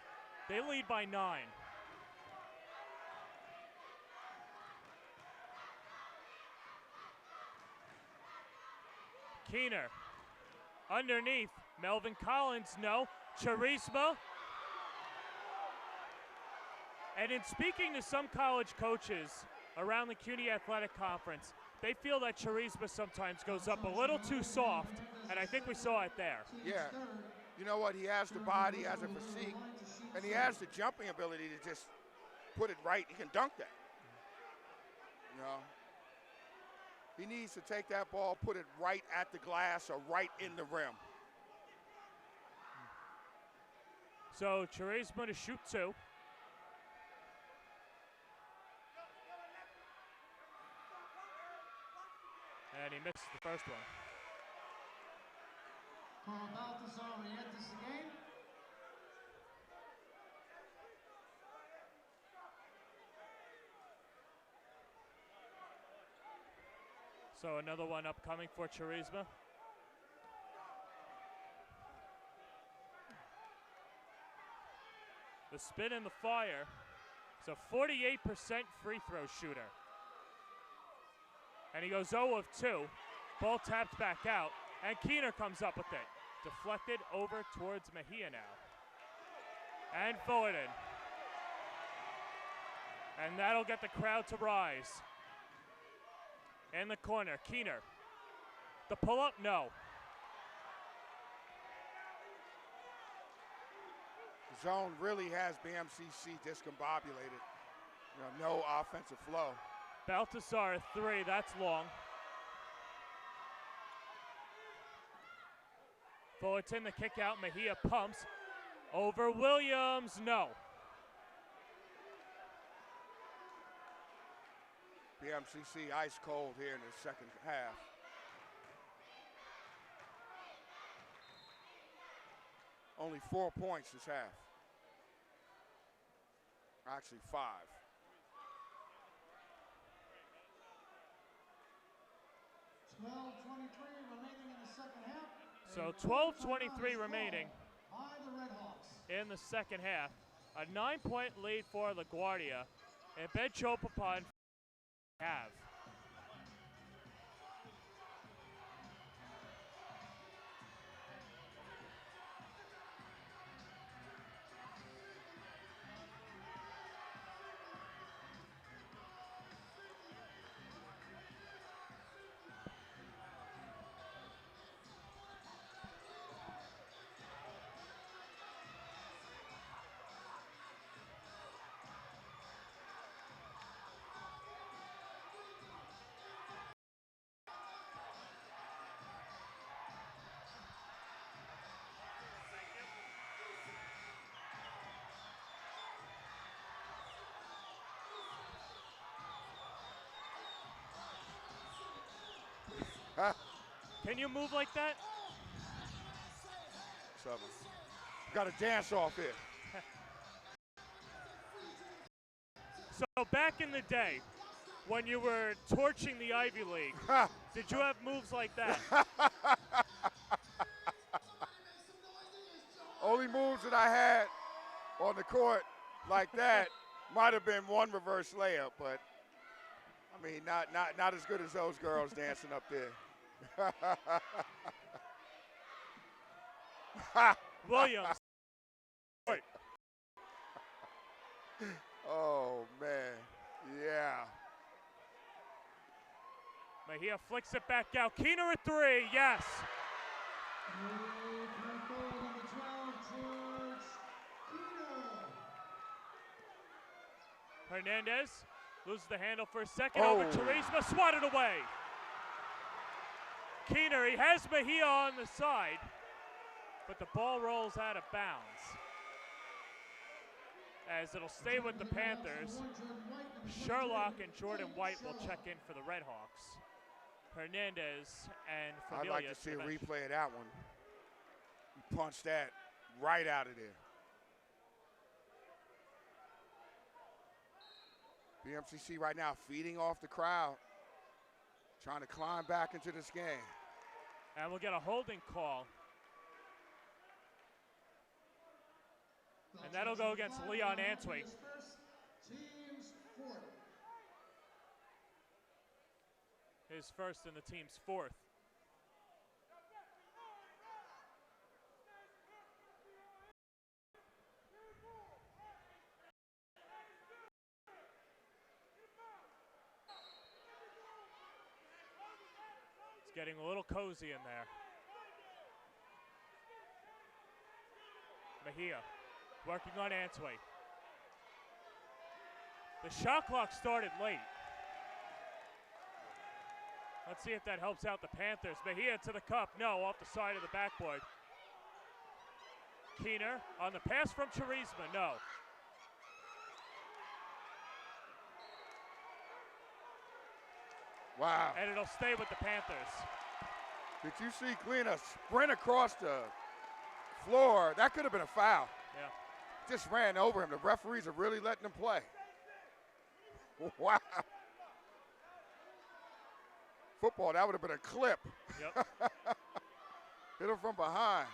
They lead by 9. Keener, underneath, Melvin Collins, no. Charisma. And in speaking to some college coaches around the CUNY Athletic Conference, they feel that Charisma sometimes goes up a little too soft, and I think we saw it there. Yeah, you know what, he has the body, he has a physique, and he has the jumping ability to just put it right. He can dunk that. You know, he needs to take that ball, put it right at the glass or right in the rim. So Charisma to shoot 2. And he missed the first one. Carl Balthazar re-enters the game. So another one upcoming for Charisma. The spin and the fire. He's a 48% free throw shooter. And he goes 0 of 2. Ball tapped back out, and Keener comes up with it. Deflected over towards Mejia now. And Fullerton. And that'll get the crowd to rise. In the corner, Keener. The pull-up, no. The zone really has BMCC discombobulated. No offensive flow. Baltazar 3, that's long. Fullerton, the kick out, Mejia pumps. Over Williams, no. BMCC ice cold here in the second half. Only 4 points this half. Actually 5. Remaining in the second half. So 12:23 remaining By the Redhawks. in the second half. A 9-point lead for LaGuardia. And Ben Chopapon have. Can you move like that? Got to dance off here. So back in the day, when you were torching the Ivy League, did you have moves like that? Only moves that I had on the court like that might have been one reverse layup, but I mean, not as good as those girls dancing up there. Williams. Oh, man. Yeah. Mejia flicks it back out. Keener at 3, yes. Hernandez loses the handle for a second over Charisma, swatted away. Keener, he has Mejia on the side, but the ball rolls out of bounds. As it'll stay with the Panthers. Sherlock and Jordan White will check in for the Redhawks. Hernandez and Familia. I'd like to see a replay of that one. He punched that right out of there. BMCC right now feeding off the crowd, trying to climb back into this game. And we'll get a holding call. And that'll go against Leon Antwi. His first and the team's 4th. It's getting a little cozy in there. Mejia working on Antwi. The shot clock started late. Let's see if that helps out the Panthers. Mejia to the cup. No, off the side of the backboard. Keener on the pass from Charisma. No. Wow. And it'll stay with the Panthers. Did you see Glenna sprint across the floor? That could have been a foul. Yeah. Just ran over him. The referees are really letting him play. Wow. Football, that would have been a clip. Yep. Hit him from behind.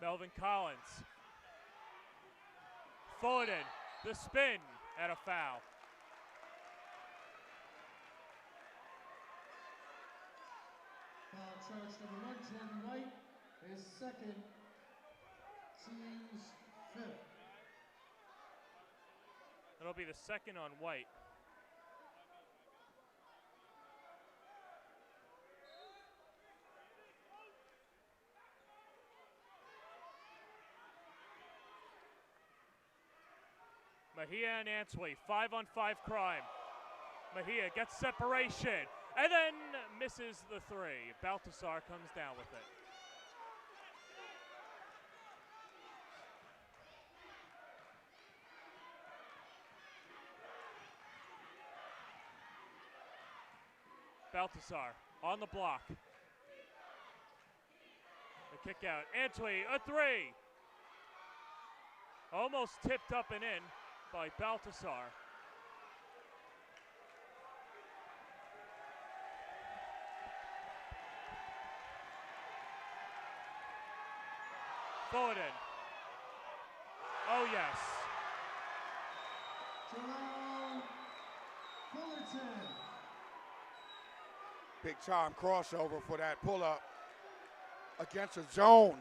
Melvin Collins. Fullerton, the spin, and a foul. Foul charge number 1, Jordan White, his second, team's fifth. It'll be the second on White. Mejia and Answey, 5-on-5 crime. Mejia gets separation and then misses the three. Baltasar comes down with it. Baltasar on the block. The kick out. Antwi, a three. Almost tipped up and in by Baltasar. Fullerton. Oh, yes. Jerome Fullerton. Big time crossover for that pull-up against a zone.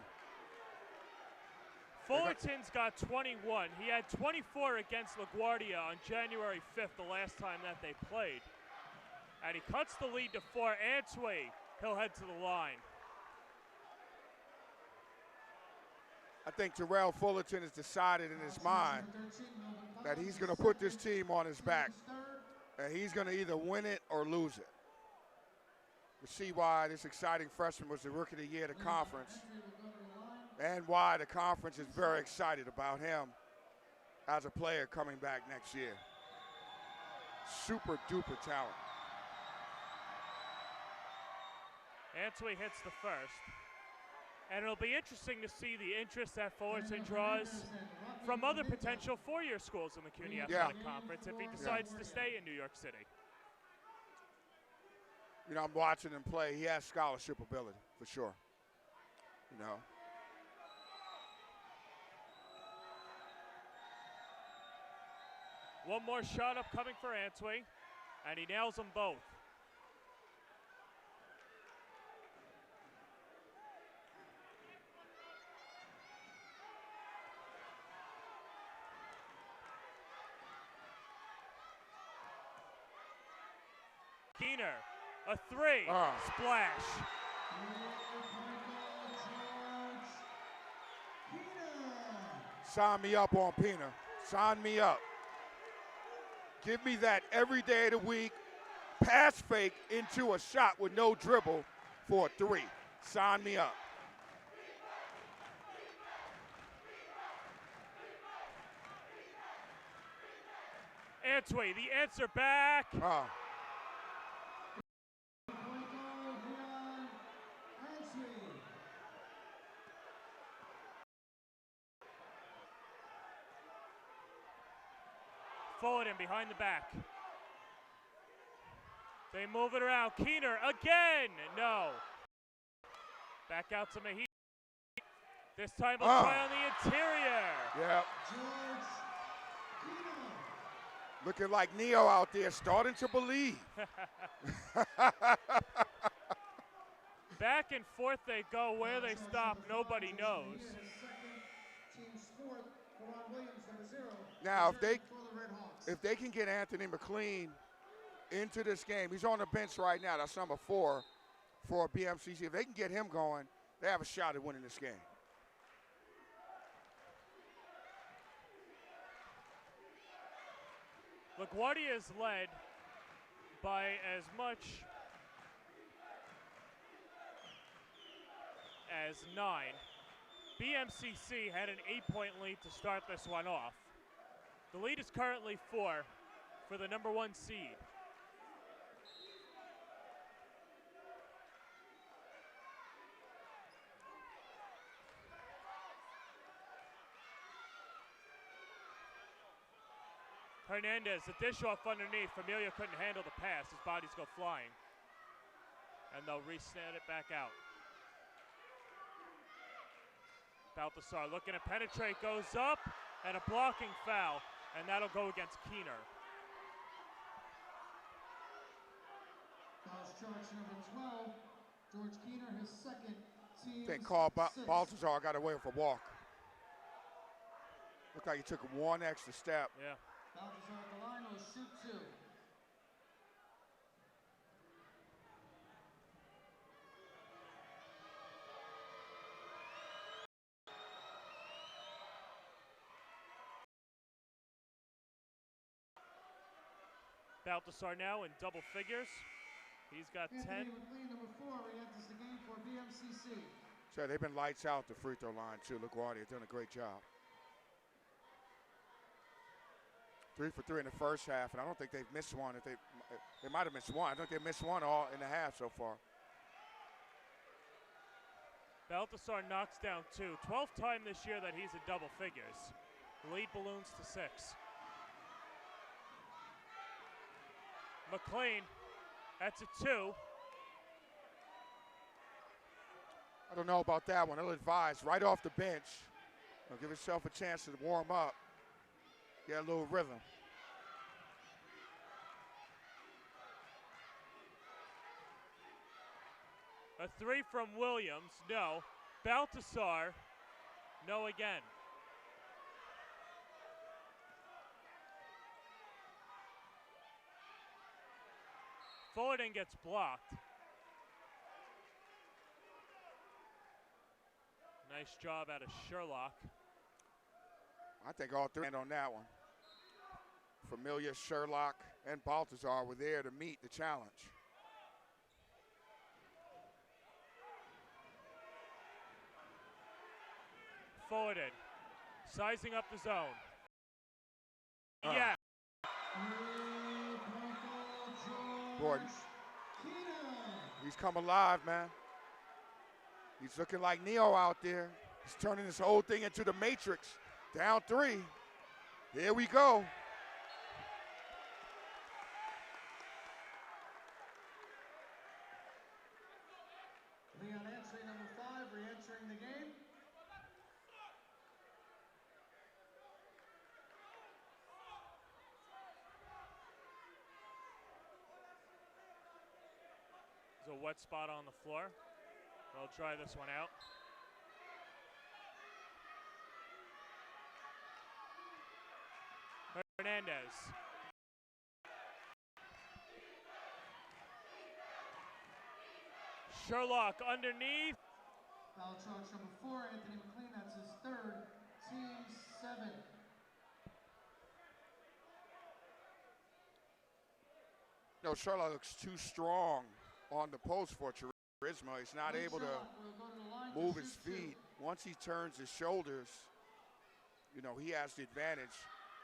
Fullerton's got 21. He had 24 against LaGuardia on January 5th, the last time that they played. And he cuts the lead to 4. Antwi, he'll head to the line. I think Terrell Fullerton has decided in his mind that he's going to put this team on his back. And he's going to either win it or lose it. You see why this exciting freshman was the Rookie of the Year of the conference, and why the conference is very excited about him as a player coming back next year. Super duper talent. Antwi hits the first. And it'll be interesting to see the interest that Fullerton draws from other potential four-year schools in the CUNY Athletic Conference if he decides to stay in New York City. You know, I'm watching him play. He has scholarship ability, for sure. You know. One more shot upcoming for Antwi, and he nails them both. Keener, a three, splash. Sign me up on Pina. Sign me up. Give me that every day of the week. Pass fake into a shot with no dribble for a three. Sign me up. Antwi, the answer back. Fullerton behind the back. They move it around. Keener again. No. Back out to Mejia. This time he'll try on the interior. Yeah. Looking like Neo out there, starting to believe. Back and forth they go. Where they stop, nobody knows. Now, if they can get Anthony McLean into this game, he's on the bench right now. That's number 4 for BMCC. If they can get him going, they have a shot at winning this game. LaGuardia is led by as much as 9. BMCC had an 8-point lead to start this one off. The lead is currently 4 for the number 1 seed. Hernandez, a dish off underneath. Familia couldn't handle the pass. His bodies go flying. And they'll reset it back out. Balthasar looking to penetrate, goes up, and a blocking foul, and that'll go against Keener. Foul charge number 12. George Keener, his second, team. I think Carl Balthazar got away with a walk. Looked like he took one extra step. Yeah. Balthazar at the line will shoot 2. Balthasar now in double figures. He's got 10. Anthony McLean, number 4, re-enters the game for BMCC. So they've been lights out the free throw line too. LaGuardia done a great job. 3 for 3 in the first half, and I don't think they've missed one. If they might have missed one. I think they missed one all in the half so far. Balthasar knocks down 2. 12th time this year that he's in double figures. The lead balloons to 6. McLean, that's a 2. I don't know about that one. I'll advise right off the bench. Give yourself a chance to warm up. Get a little rhythm. A 3 from Williams, no. Balthasar, no again. Fullerton gets blocked. Nice job out of Sherlock. I think all 3 on that one. Familia, Sherlock, and Balthazar were there to meet the challenge. Fullerton, sizing up the zone. Yeah. Gordon. He's come alive, man. He's looking like Neo out there. He's turning this whole thing into the Matrix. Down 3. Here we go. Leon Ansary, number 5, re-entering the game. There's a wet spot on the floor. They'll try this one out. Hernandez. Sherlock underneath. Foul charge number 4, Anthony McLean, that's his 3rd, team 7. No, Sherlock looks too strong on the post for Charisma. He's not able to move his feet. Once he turns his shoulders, you know, he has the advantage.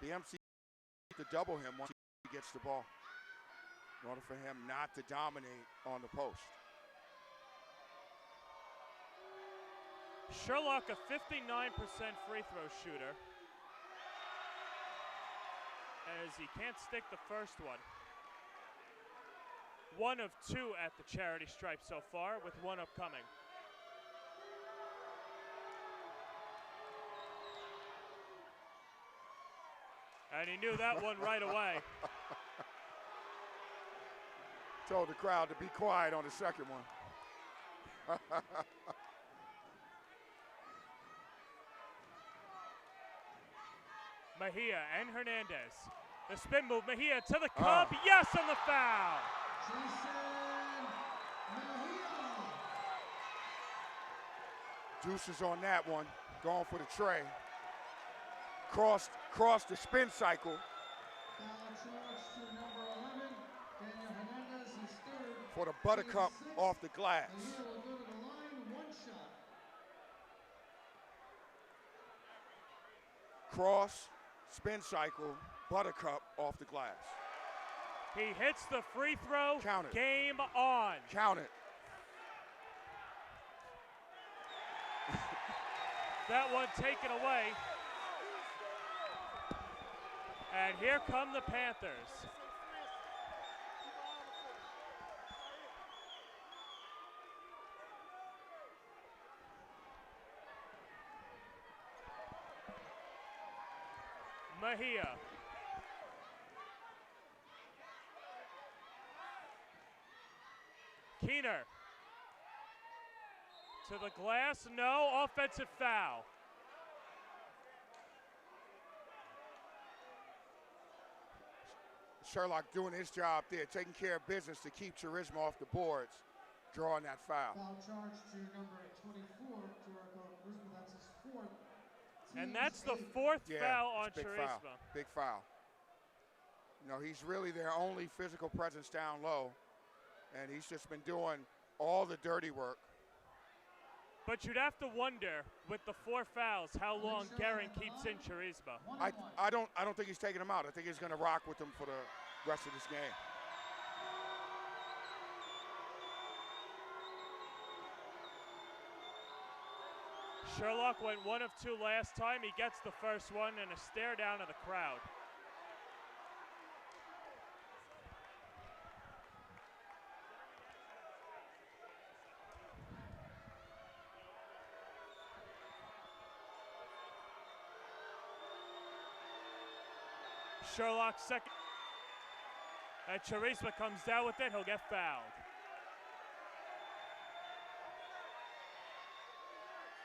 BMCC to double him once he gets the ball in order for him not to dominate on the post. Sherlock, a 59% free throw shooter, as he can't stick the first one. 1 of 2 at the charity stripe so far, with 1 upcoming. And he knew that one right away. Told the crowd to be quiet on the second one. Mejia and Hernandez. The spin move, Mejia to the cup, yes on the foul. Deuces on that one, going for the tray. Crossed the spin cycle. For the buttercup off the glass. Cross, spin cycle, buttercup off the glass. He hits the free throw. Count it. Game on. Count it. That one taken away. And here come the Panthers. Mejia. Keener. To the glass, no, offensive foul. Sherlock doing his job there, taking care of business to keep Charisma off the boards, drawing that foul. Foul charge to number 24, Jericho Charisma. That's his fourth. And that's the Team's fourth Yeah, foul on it's a big Charisma. foul. Big foul. You know, he's really their only physical presence down low, and he's just been doing all the dirty work. But you'd have to wonder, with the 4 fouls, how long Guerin keeps in Charisma. I don't think he's taking him out. I think he's going to rock with him for the rest of this game. Sherlock went 1 of 2 last time. He gets the first one and a stare down of the crowd. Sherlock second. And Charisma comes down with it. He'll get fouled.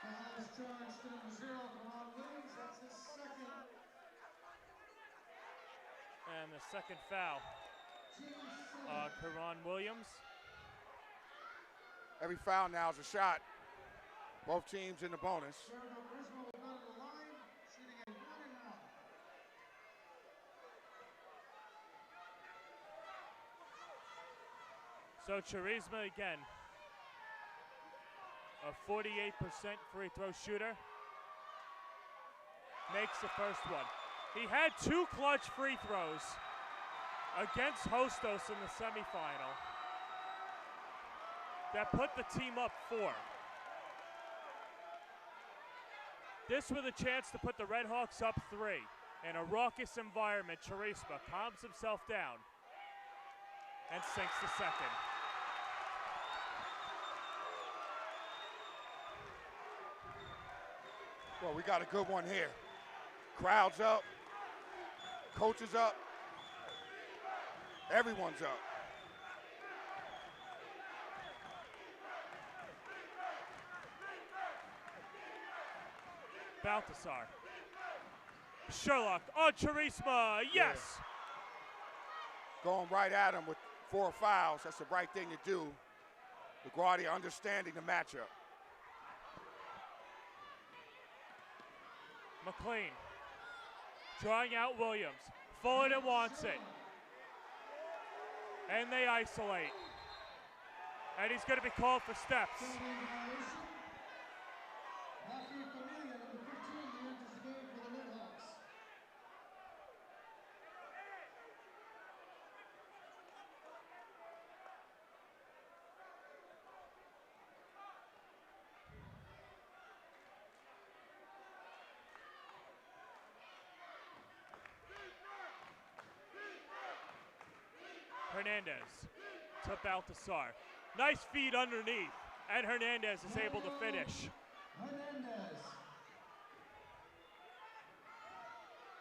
Foul is charged to number 0, Ron Williams. That's his second. And the second foul on Karan Williams. Every foul now is a shot. Both teams in the bonus. Jericho Charisma will go to the line, shooting a 1-1. So Charisma again, a 48% free throw shooter, makes the first one. He had 2 clutch free throws against Hostos in the semifinal that put the team up 4. This with a chance to put the Red Hawks up 3. In a raucous environment, Charisma calms himself down and sinks the second. Well, we got a good one here. Crowd's up, coach is up, everyone's up. Balthazar. Sherlock on Charisma, yes! Going right at him with 4 fouls, that's the right thing to do. LaGuardia understanding the matchup. McLean drawing out Williams. Fullerton wants it. And they isolate. And he's going to be called for steps. Hernandez to Balthazar. Nice feed underneath, and Hernandez is able to finish.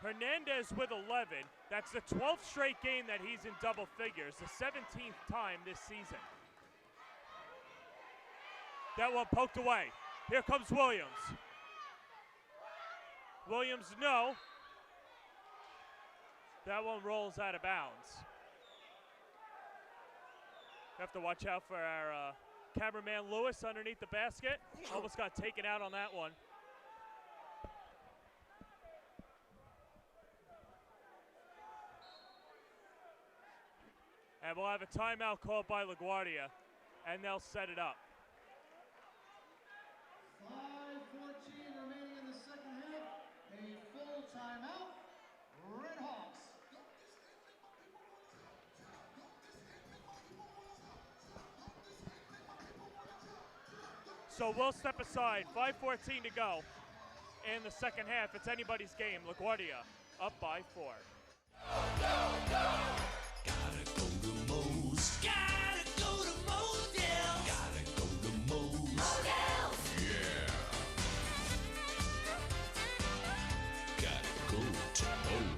Hernandez with 11. That's the 12th straight game that he's in double figures, the 17th time this season. That one poked away. Here comes Williams. Williams, no. That one rolls out of bounds. Have to watch out for our cameraman Lewis underneath the basket. Almost got taken out on that one. And we'll have a timeout called by LaGuardia, and they'll set it up. 5:14 remaining in the second half. A full timeout. Red Hawks. So we'll step aside. 5:14 to go in the second half. It's anybody's game. LaGuardia up by 4. Gotta go to Moe's. Gotta go to Moe's, yeah. Gotta go to Moe's. Moe's. Yeah. Gotta go to Moe's.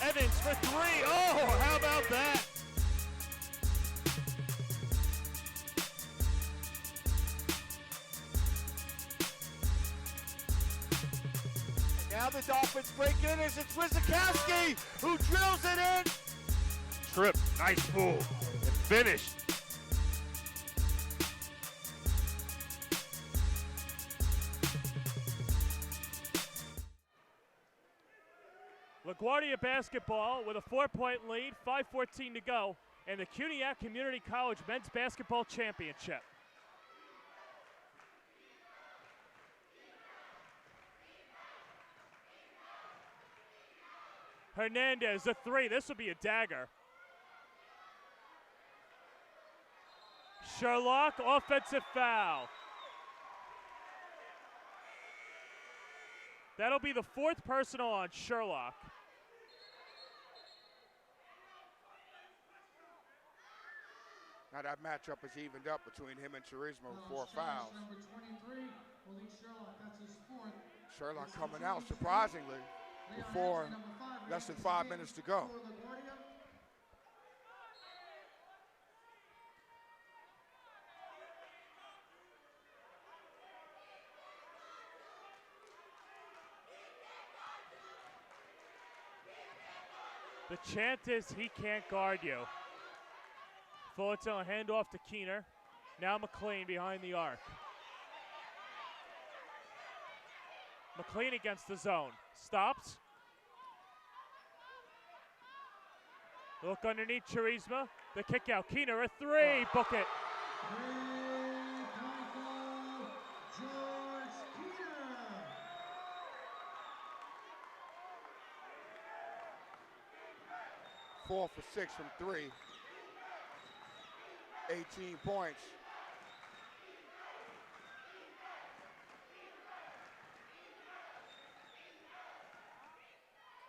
Evans for three. Oh, how about that? Now the Dolphins break in as it's Wisakowski who drills it in. Trip, nice move, and finished. LaGuardia basketball with a 4-point lead, 5:14 to go, in the CUNY Community College Men's Basketball Championship. Hernandez, a three. This will be a dagger. Sherlock, offensive foul. That'll be the fourth personal on Sherlock. Now that matchup is evened up between him and Charisma with 4 fouls. Number 23, Malik Sherlock, that's his fourth. Sherlock coming out surprisingly before less than 5 minutes to go. The chant is, he can't guard you. Fullerton will hand off to Keener. Now McLean behind the arc. McLean against the zone. Stops. Look underneath Charisma. The kick out. Keener, a three. Book it. George Keener. 4 for 6 from 3. 18 points.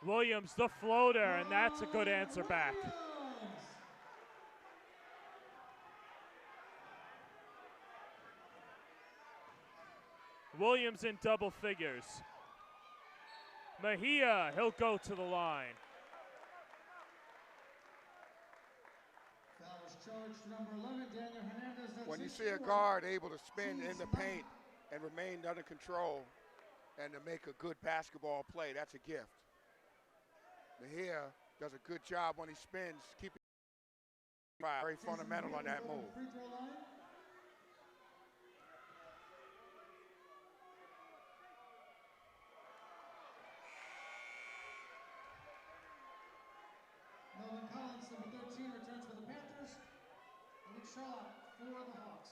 Williams, the floater, and that's a good answer back. Williams in double figures. Mejia, he'll go to the line. When you see a guard able to spin in the paint and remain under control and to make a good basketball play, that's a gift. Mejia does a good job when he spins, keeping very fundamental on that move. Melvin Collins, number 13, returns for the Panthers. Malik Sherlock for the Hawks.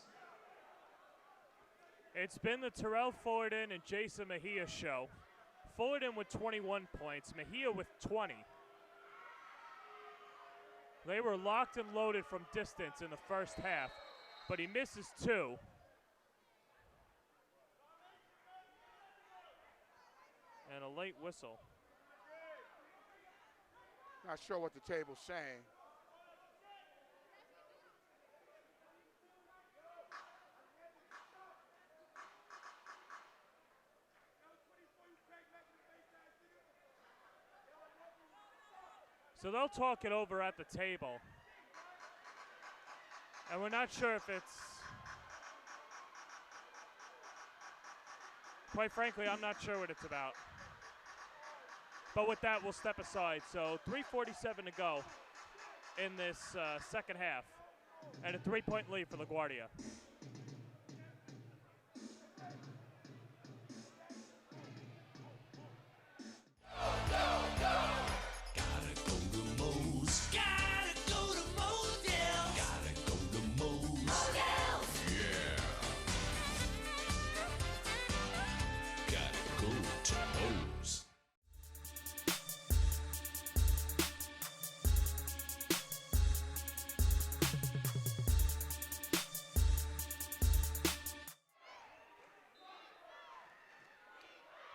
It's been the Terrell Fullerton and Jason Mejia show. Fullerton with 21 points, Mejia with 20. They were locked and loaded from distance in the first half, but he misses 2. And a late whistle. Not sure what the table's saying. So they'll talk it over at the table. And we're not sure if it's, quite frankly, I'm not sure what it's about. But with that, we'll step aside. So 3:47 to go in this second half. And a 3-point lead for LaGuardia.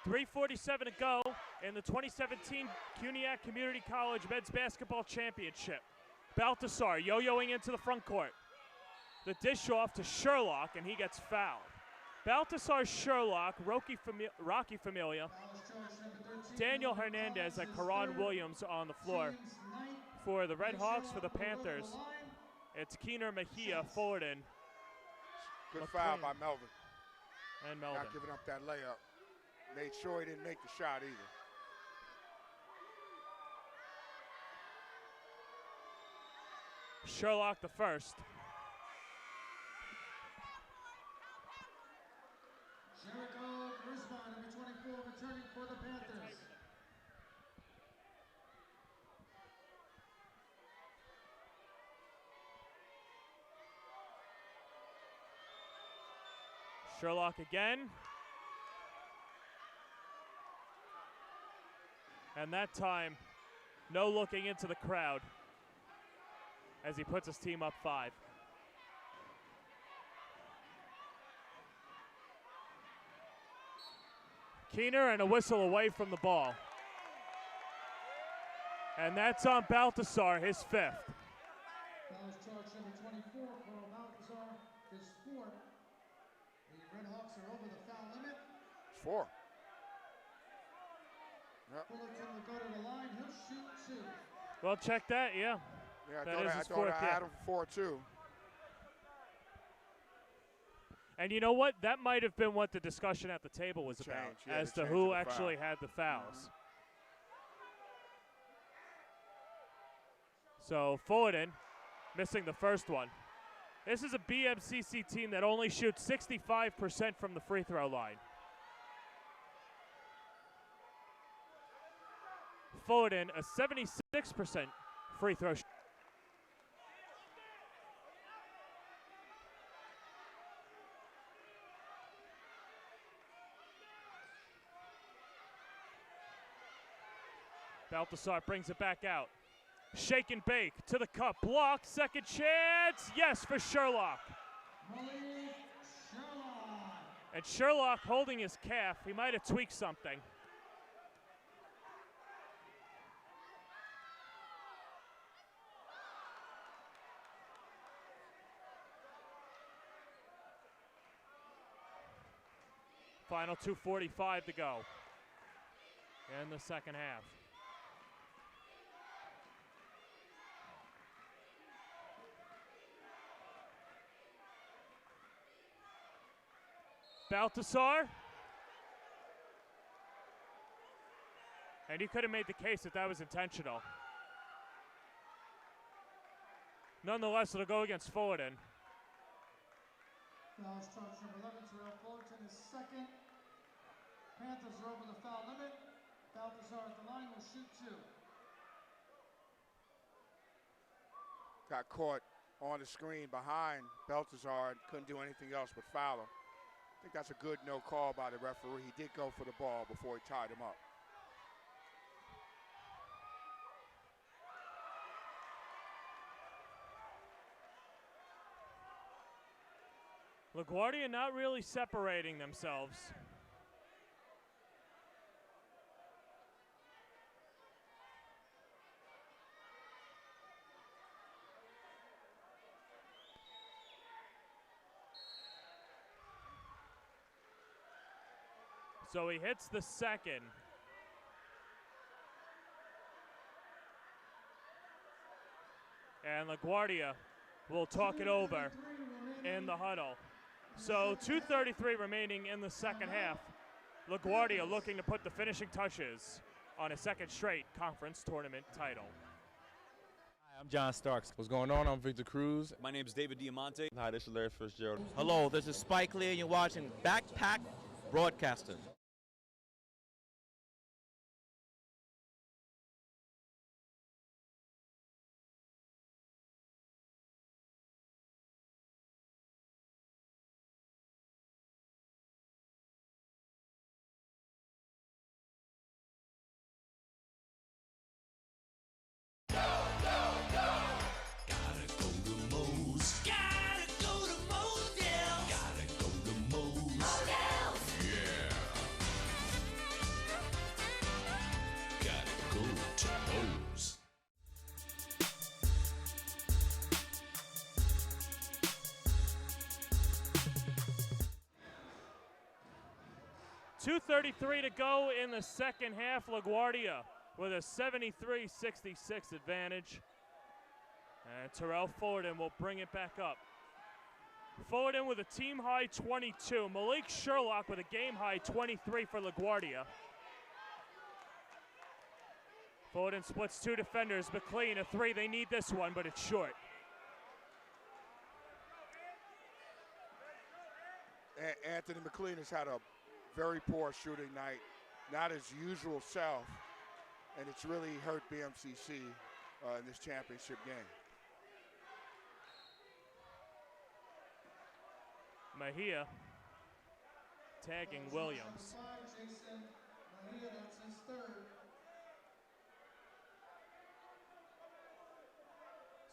.347 to go in the 2017 CUNY Community College Men's Basketball Championship. Balthasar yo-yoing into the front court. The dish off to Sherlock, and he gets fouled. Baltasar Sherlock, Rocky Familia, Daniel Hernandez, and Karan Williams on the floor. For the Red Hawks, for the Panthers, it's Keener, Mejia, Fullerton. Good foul by Melvin. And Melvin. Not giving up that layup. Made sure he didn't make the shot either. Sherlock the first. Jericho Grisman, number 24, returning for the Panthers. Sherlock again. And that time, no looking into the crowd as he puts his team up 5. Keener and a whistle away from the ball. And that's on Baltasar, his 5th. Foul charge number 24, Carl Baltasar, his 4th. The Red Hawks are over the foul limit. It's 4. Yep. Fullerton will go to the line. He'll shoot 2. Well, check that, yeah. Yeah, I thought I had him for 4 too. And you know what? That might have been what the discussion at the table was about, as to who actually had the fouls. So Fullerton missing the first one. This is a BMCC team that only shoots 65% from the free throw line. Fullerton, a 76% free throw shot. Baltasar brings it back out. Shake and bake to the cup. Block. Second chance. Yes, for Sherlock. And Sherlock holding his calf. He might have tweaked something. Final 2:45 to go in the second half. Baltasar. And you could have made the case that that was intentional. Nonetheless, it'll go against Fullerton. Foul charge number 11, Terrell Fullerton is 2nd. Panthers are over the foul limit. Baltasar at the line will shoot 2. Got caught on the screen behind Baltasar and couldn't do anything else but foul him. I think that's a good no call by the referee. He did go for the ball before he tied him up. LaGuardia not really separating themselves. So he hits the second. And LaGuardia will talk it over in the huddle. So 2:33 remaining in the second half. LaGuardia looking to put the finishing touches on a second straight conference tournament title. Hi, I'm John Starks. What's going on? I'm Victor Cruz. My name is David Diamante. Hi, this is Larry Fitzgerald. Hello, this is Spike Lee, and you're watching Backpack Broadcasting. 2:33 to go in the second half. LaGuardia with a 73-66 advantage. And Terrell Fullerton will bring it back up. Fullerton with a team-high 22. Malik Sherlock with a game-high 23 for LaGuardia. Fullerton splits two defenders. McLean, a three. They need this one, but it's short. Anthony McLean has had a very poor shooting night, not his usual self, and it's really hurt BMCC in this championship game. Mejia tagging Williams. Jason Mejia, that's his third.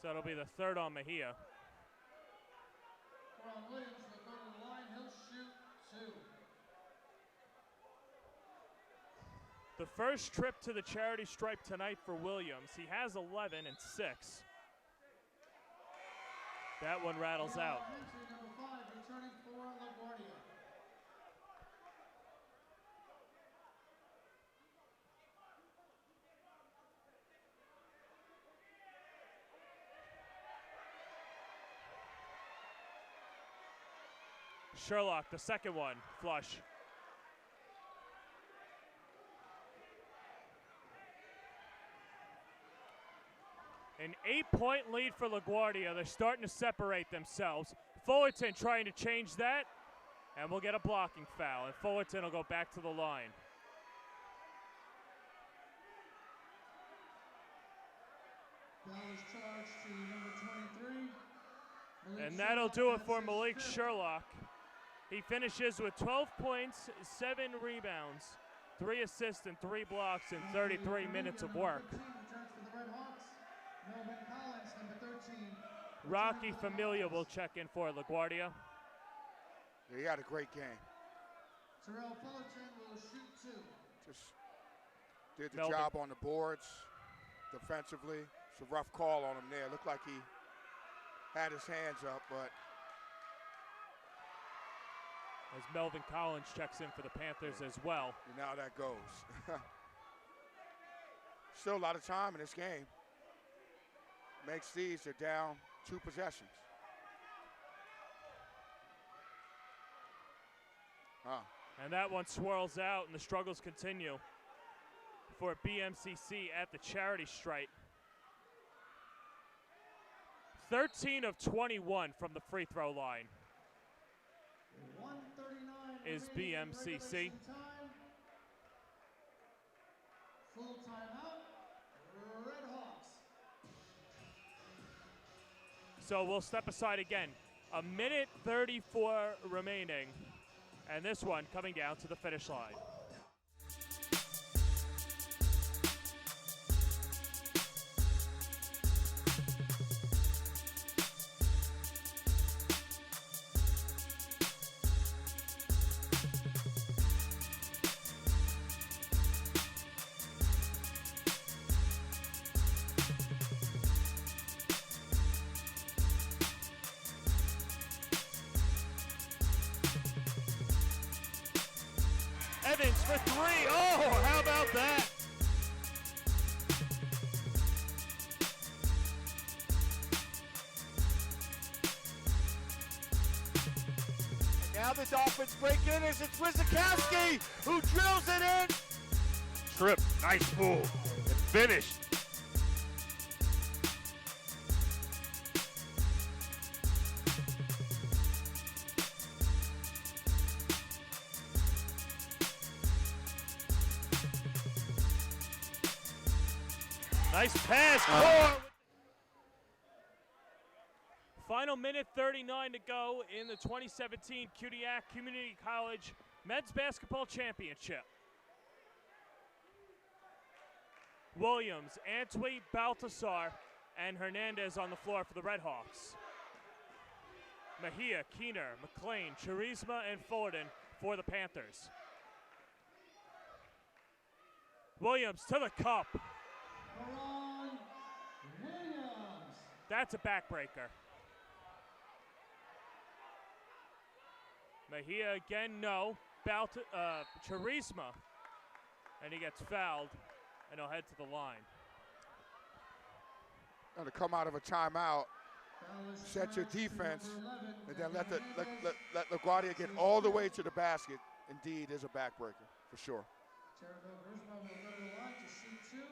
So it'll be the third on Mejia. Ron Williams will go to the line. He'll shoot two. The first trip to the charity stripe tonight for Williams. He has 11 and 6. That one rattles out. Number 5, returning for LaGuardia. Sherlock, the second one, flush. An 8-point lead for LaGuardia. They're starting to separate themselves. Fullerton trying to change that, and we'll get a blocking foul, and Fullerton will go back to the line. Foul is charged to number 23. And that'll do it for Malik Sherlock. He finishes with 12 points, 7 rebounds, 3 assists, and 3 blocks in 33 minutes of work. Rocky Familia will check in for LaGuardia. He had a great game. Terrell Fullerton will shoot two. Just did the job on the boards defensively. It's a rough call on him there. Looked like he had his hands up, but as Melvin Collins checks in for the Panthers as well. You know how that goes. Still a lot of time in this game. Makes these, they're down 2 possessions. And that one swirls out, and the struggles continue for BMCC at the charity stripe. 13 of 21 from the free throw line is BMCC. Full timeout, Red Hawks. So we'll step aside again. 1:34 remaining, and this one coming down to the finish line. Evans for 3. Oh, how about that? And now the Dolphins break in as it's Wisakowski who drills it in. Trip, nice pull, and finished. Nice pass. Final minute 39 to go in the 2017 CUNY Community College Men's Basketball Championship. Williams, Antwi, Baltasar, and Hernandez on the floor for the Red Hawks. Mejia, Keener, McLean, Charisma, and Fullerton for the Panthers. Williams to the cup. That's a backbreaker. Mejia again, no. Charisma, and he gets fouled, and he'll head to the line. And to come out of a timeout, set your defense, and then let LaGuardia get all the way to the basket. Indeed, is a backbreaker, for sure. Jericho Charisma will go to the line to shoot two.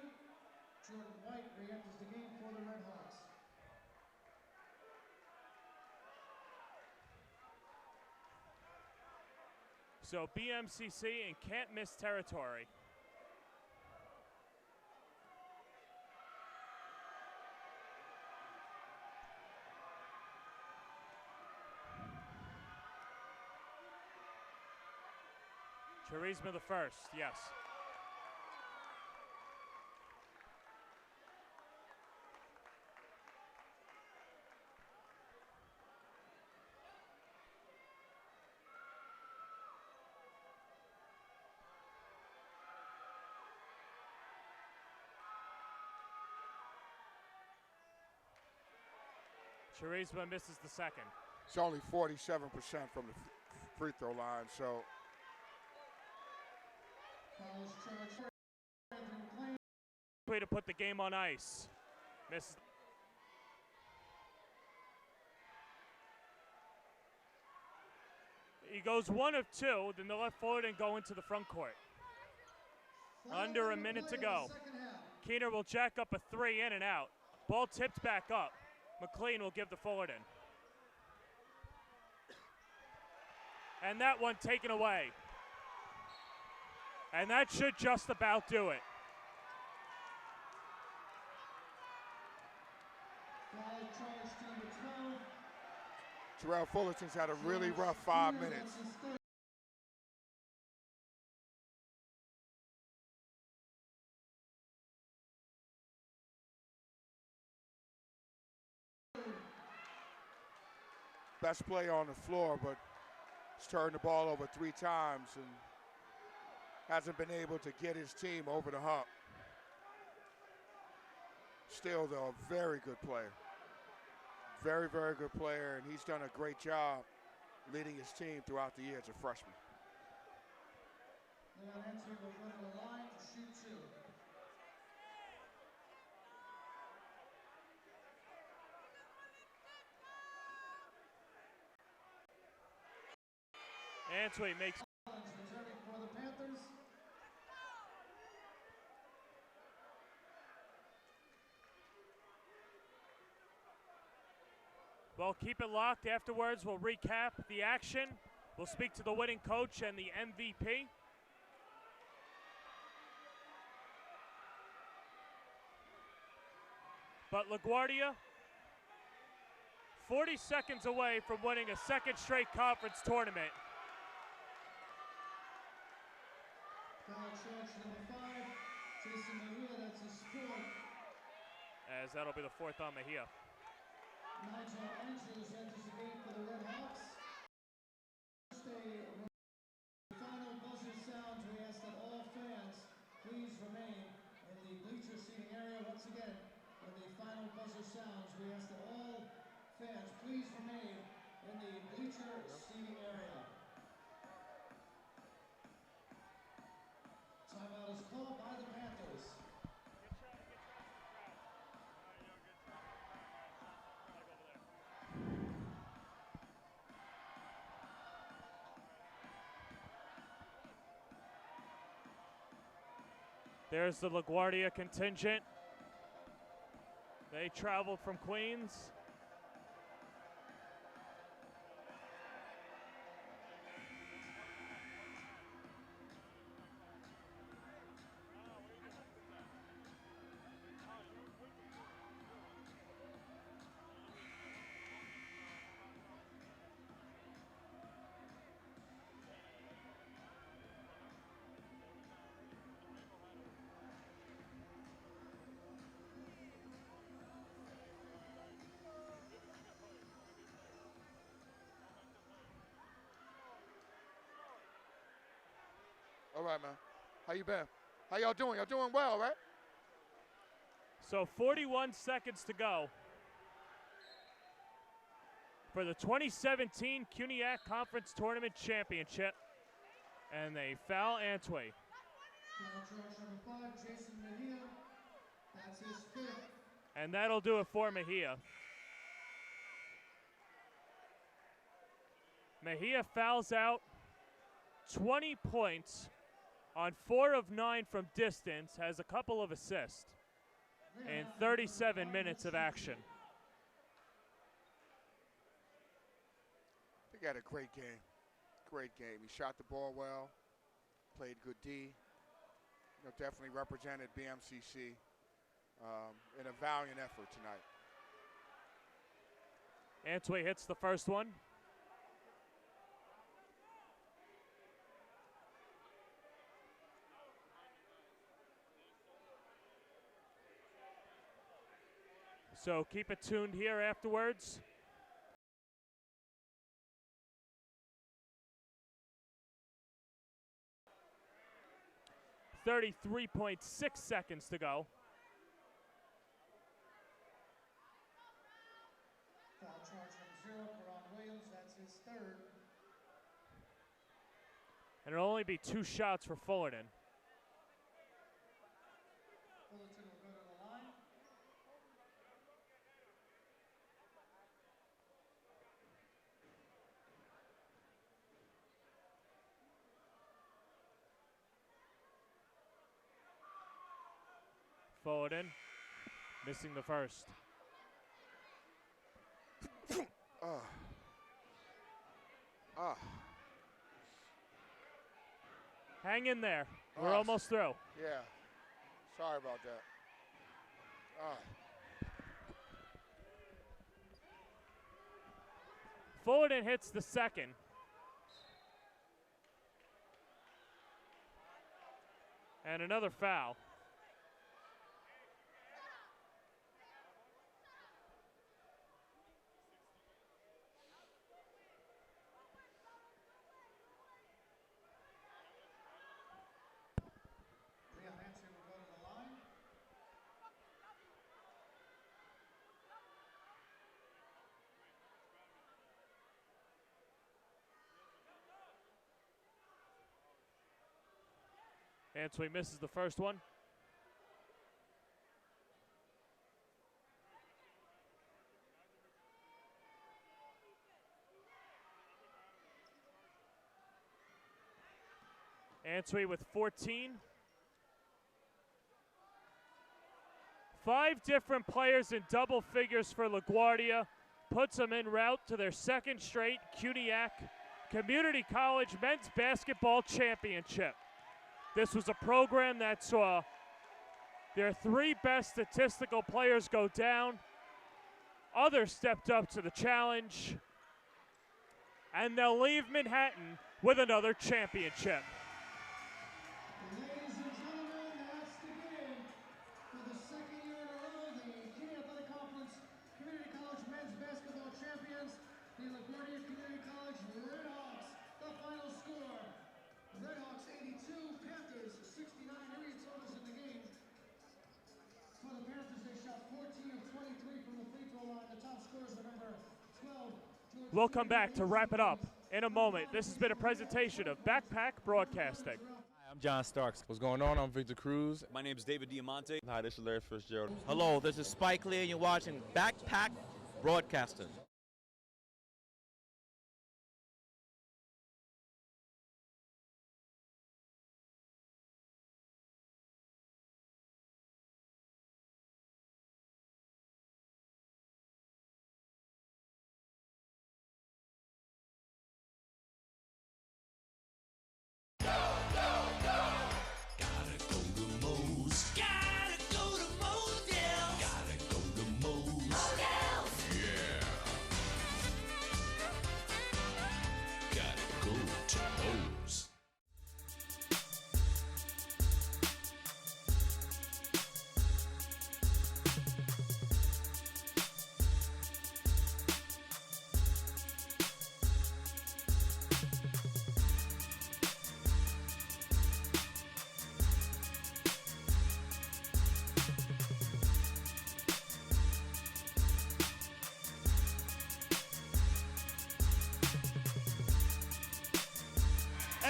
Jordan White re-enters the game for the Red Hawks. So BMCC in can't miss territory. Charisma the first, yes. Charisma misses the second. It's only 47% from the free throw line, so. Way to put the game on ice. Misses. He goes 1 of 2, then they'll let Fullerton go into the front court. Under a minute to go. Keener will jack up a 3 in and out. Ball tipped back up. McLean will give to Fullerton. And that one taken away. And that should just about do it. Terrell Fullerton's had a really rough 5 minutes. Best player on the floor, but he's turned the ball over 3 times and hasn't been able to get his team over the hump. Still, though, a very good player. Very, very good player, and he's done a great job leading his team throughout the year as a freshman. Leon Hensley will go to the line to shoot 2. Antwi makes. Returning for the Panthers. Well, keep it locked. Afterwards, we'll recap the action. We'll speak to the winning coach and the MVP. But LaGuardia, 40 seconds away from winning a second straight conference tournament. Foul charge number 5. Jason Mejia, that's his 4th. As that'll be the 4th on Mejia. Nigel Andrews enters the game for the Red Hawks. When the final buzzer sounds, we ask that all fans please remain in the bleacher seating area. Once again, when the final buzzer sounds, we ask that all fans please remain in the bleacher seating area. Timeout is called by the Panthers. There's the LaGuardia contingent. They traveled from Queens. All right, man. How you been? How y'all doing? Y'all doing well, right? So 41 seconds to go for the 2017 CUNY Conference Tournament Championship. And they foul Antwi. Foul charge number 5, Jason Mejia. That's his 5th. And that'll do it for Mejia. Mejia fouls out 20 points on 4 of 9 from distance, has a couple of assists in 37 minutes of action. I think he had a great game. Great game. He shot the ball well, played good D. Definitely represented BMCC in a valiant effort tonight. Antwi hits the first one. So keep it tuned here afterwards. .6 seconds to go. Foul charge number 0, Karan Williams. That's his 3rd. And it'll only be 2 shots for Fullerton. Fullerton will go to the line. Fullerton missing the first. Hang in there. We're almost through. Yeah. Sorry about that. Fullerton hits the second. And another foul. Antwi misses the first one. Antwi with 14. 5 different players in double figures for LaGuardia. Puts them en route to their 2nd straight CUNY Community College Men's Basketball Championship. This was a program that saw their 3 best statistical players go down. Others stepped up to the challenge. And they'll leave Manhattan with another championship. Ladies and gentlemen, that's the game. For the 2nd year in a row, the CUNY Athletic Conference Community College Men's Basketball Champions, the LaGuardia Community College Red Hawks. The final score, Red Hawks 82, Panthers 69. Here you told us in the game. For the Panthers, they shot 14 of 23 from the free throw line. The top scorers were number 12. We'll come back to wrap it up in a moment. This has been a presentation of Backpack Broadcasting. Hi, I'm John Starks. What's going on? I'm Victor Cruz. My name is David Diamante. Hi, this is Larry Fitzgerald. Hello, this is Spike Lee, and you're watching Backpack Broadcasting.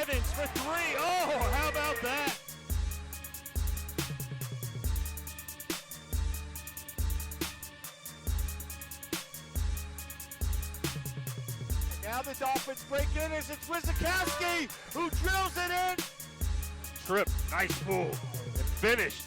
Evans for three. Oh, how about that? Now the Dolphins break in as it's Wisakowski who drills it in. Trip, nice pull, and finished.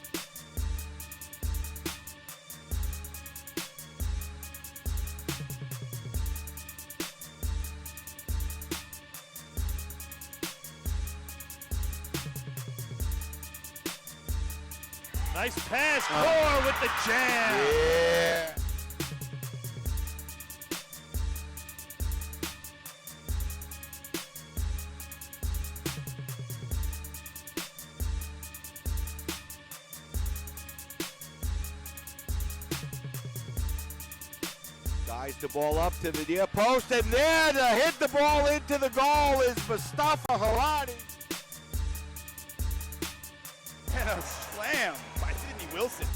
Nice pass, Core with the jam. Yeah. Guys the ball up to the near post, and there to hit the ball into the goal is Mustafa Harani. And a slam by Sidney Wilson.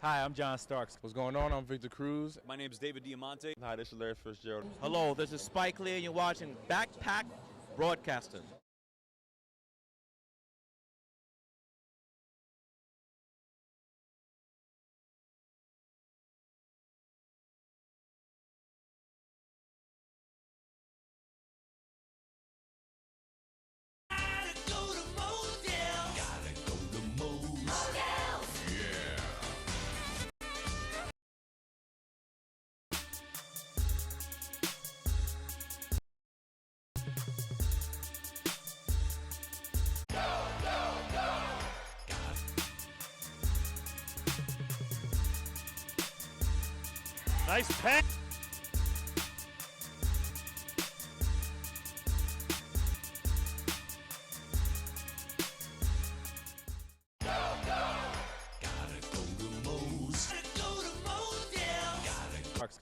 Hi, I'm John Starks. What's going on? I'm Victor Cruz. My name is David Diamante. Hi, this is Larry Fitzgerald. Hello, this is Spike Lee, and you're watching Backpack Broadcasting. Nice pass.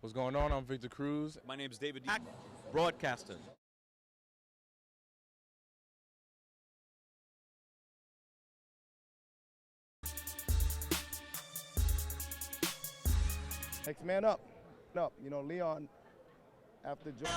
What's going on? I'm Victor Cruz. My name is David Back Broadcasting. Next man up. You know, Leon, after Joe.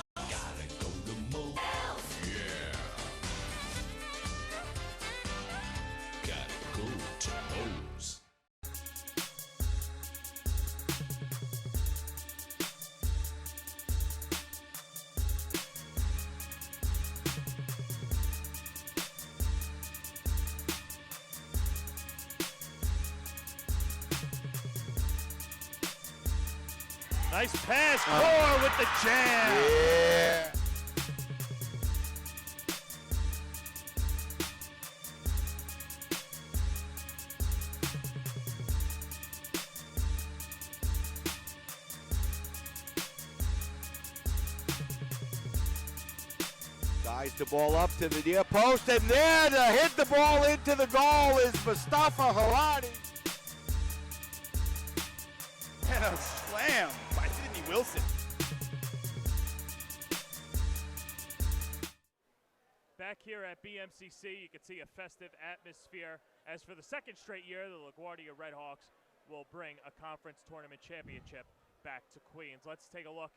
Nice pass, Core with the jam. Yeah. Guys the ball up to the near post, and there to hit the ball into the goal is Mustafa Harani. and a slam by Sidney Wilson. Back here at BMCC, you can see a festive atmosphere as for the second straight year, the LaGuardia Redhawks will bring a conference tournament championship back to Queens. Let's take a look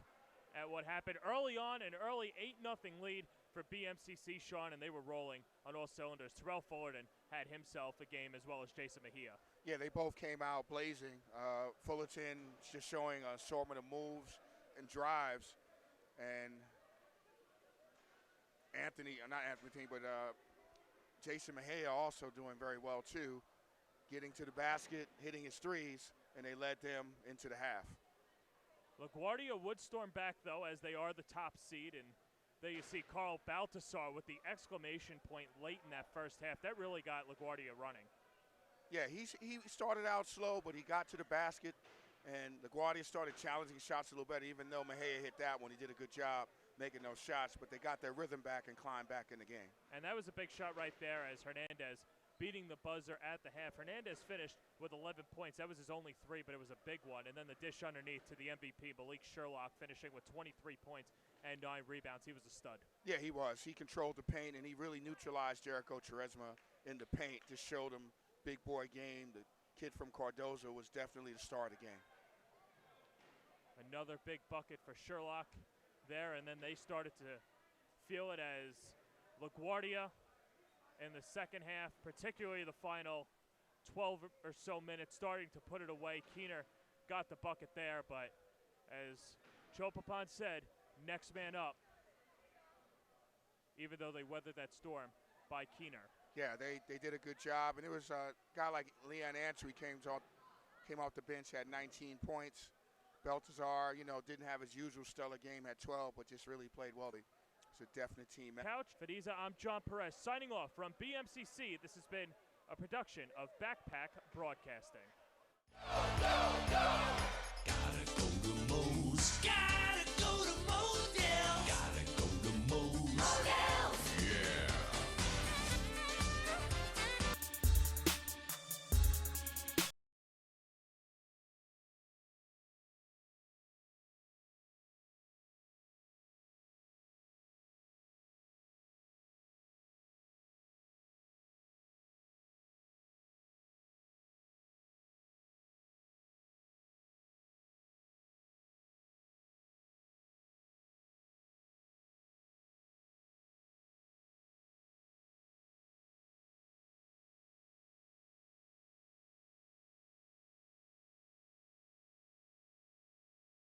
at what happened early on, an early 8-0 lead for BMCC, Sean, and they were rolling on all cylinders. Terrell Fullerton had himself a game as well as Jason Mejia. Yeah, they both came out blazing. Fullerton just showing an assortment of moves and drives, and Jason Mejia also doing very well too, getting to the basket, hitting his threes, and they led them into the half. LaGuardia would storm back, though, as they are the top seed, and there you see Carl Baltasar with the exclamation point late in that first half. That really got LaGuardia running. Yeah, he started out slow, but he got to the basket, And LaGuardia started challenging shots a little better, even though Mejia hit that one. He did a good job making those shots, but they got their rhythm back and climbed back in the game. And that was a big shot right there as Hernandez beating the buzzer at the half. Hernandez finished with 11 points. That was his only 3, but it was a big one. And then the dish underneath to the MVP, Malik Sherlock, finishing with 23 points and 9 rebounds. He was a stud. Yeah, he was. He controlled the paint, and he really neutralized Jericho Charisma in the paint. Just showed him big boy game. The kid from Cardozo was definitely the star of the game. Another big bucket for Sherlock there, and then they started to feel it as LaGuardia in the second half, particularly the final 12 or so minutes, starting to put it away. Keener got the bucket there, but as Chopapon said, next man up, even though they weathered that storm by Keener. Yeah, they did a good job, and it was a guy like Leon Antwi came off the bench, had 19 points. Baltazar, didn't have his usual stellar game at 12, but just really played well. It's a definite team. Couch, Fadiza, I'm John Perez, signing off from BMCC. This has been a production of Backpack Broadcasting. Gotta go to Moe's.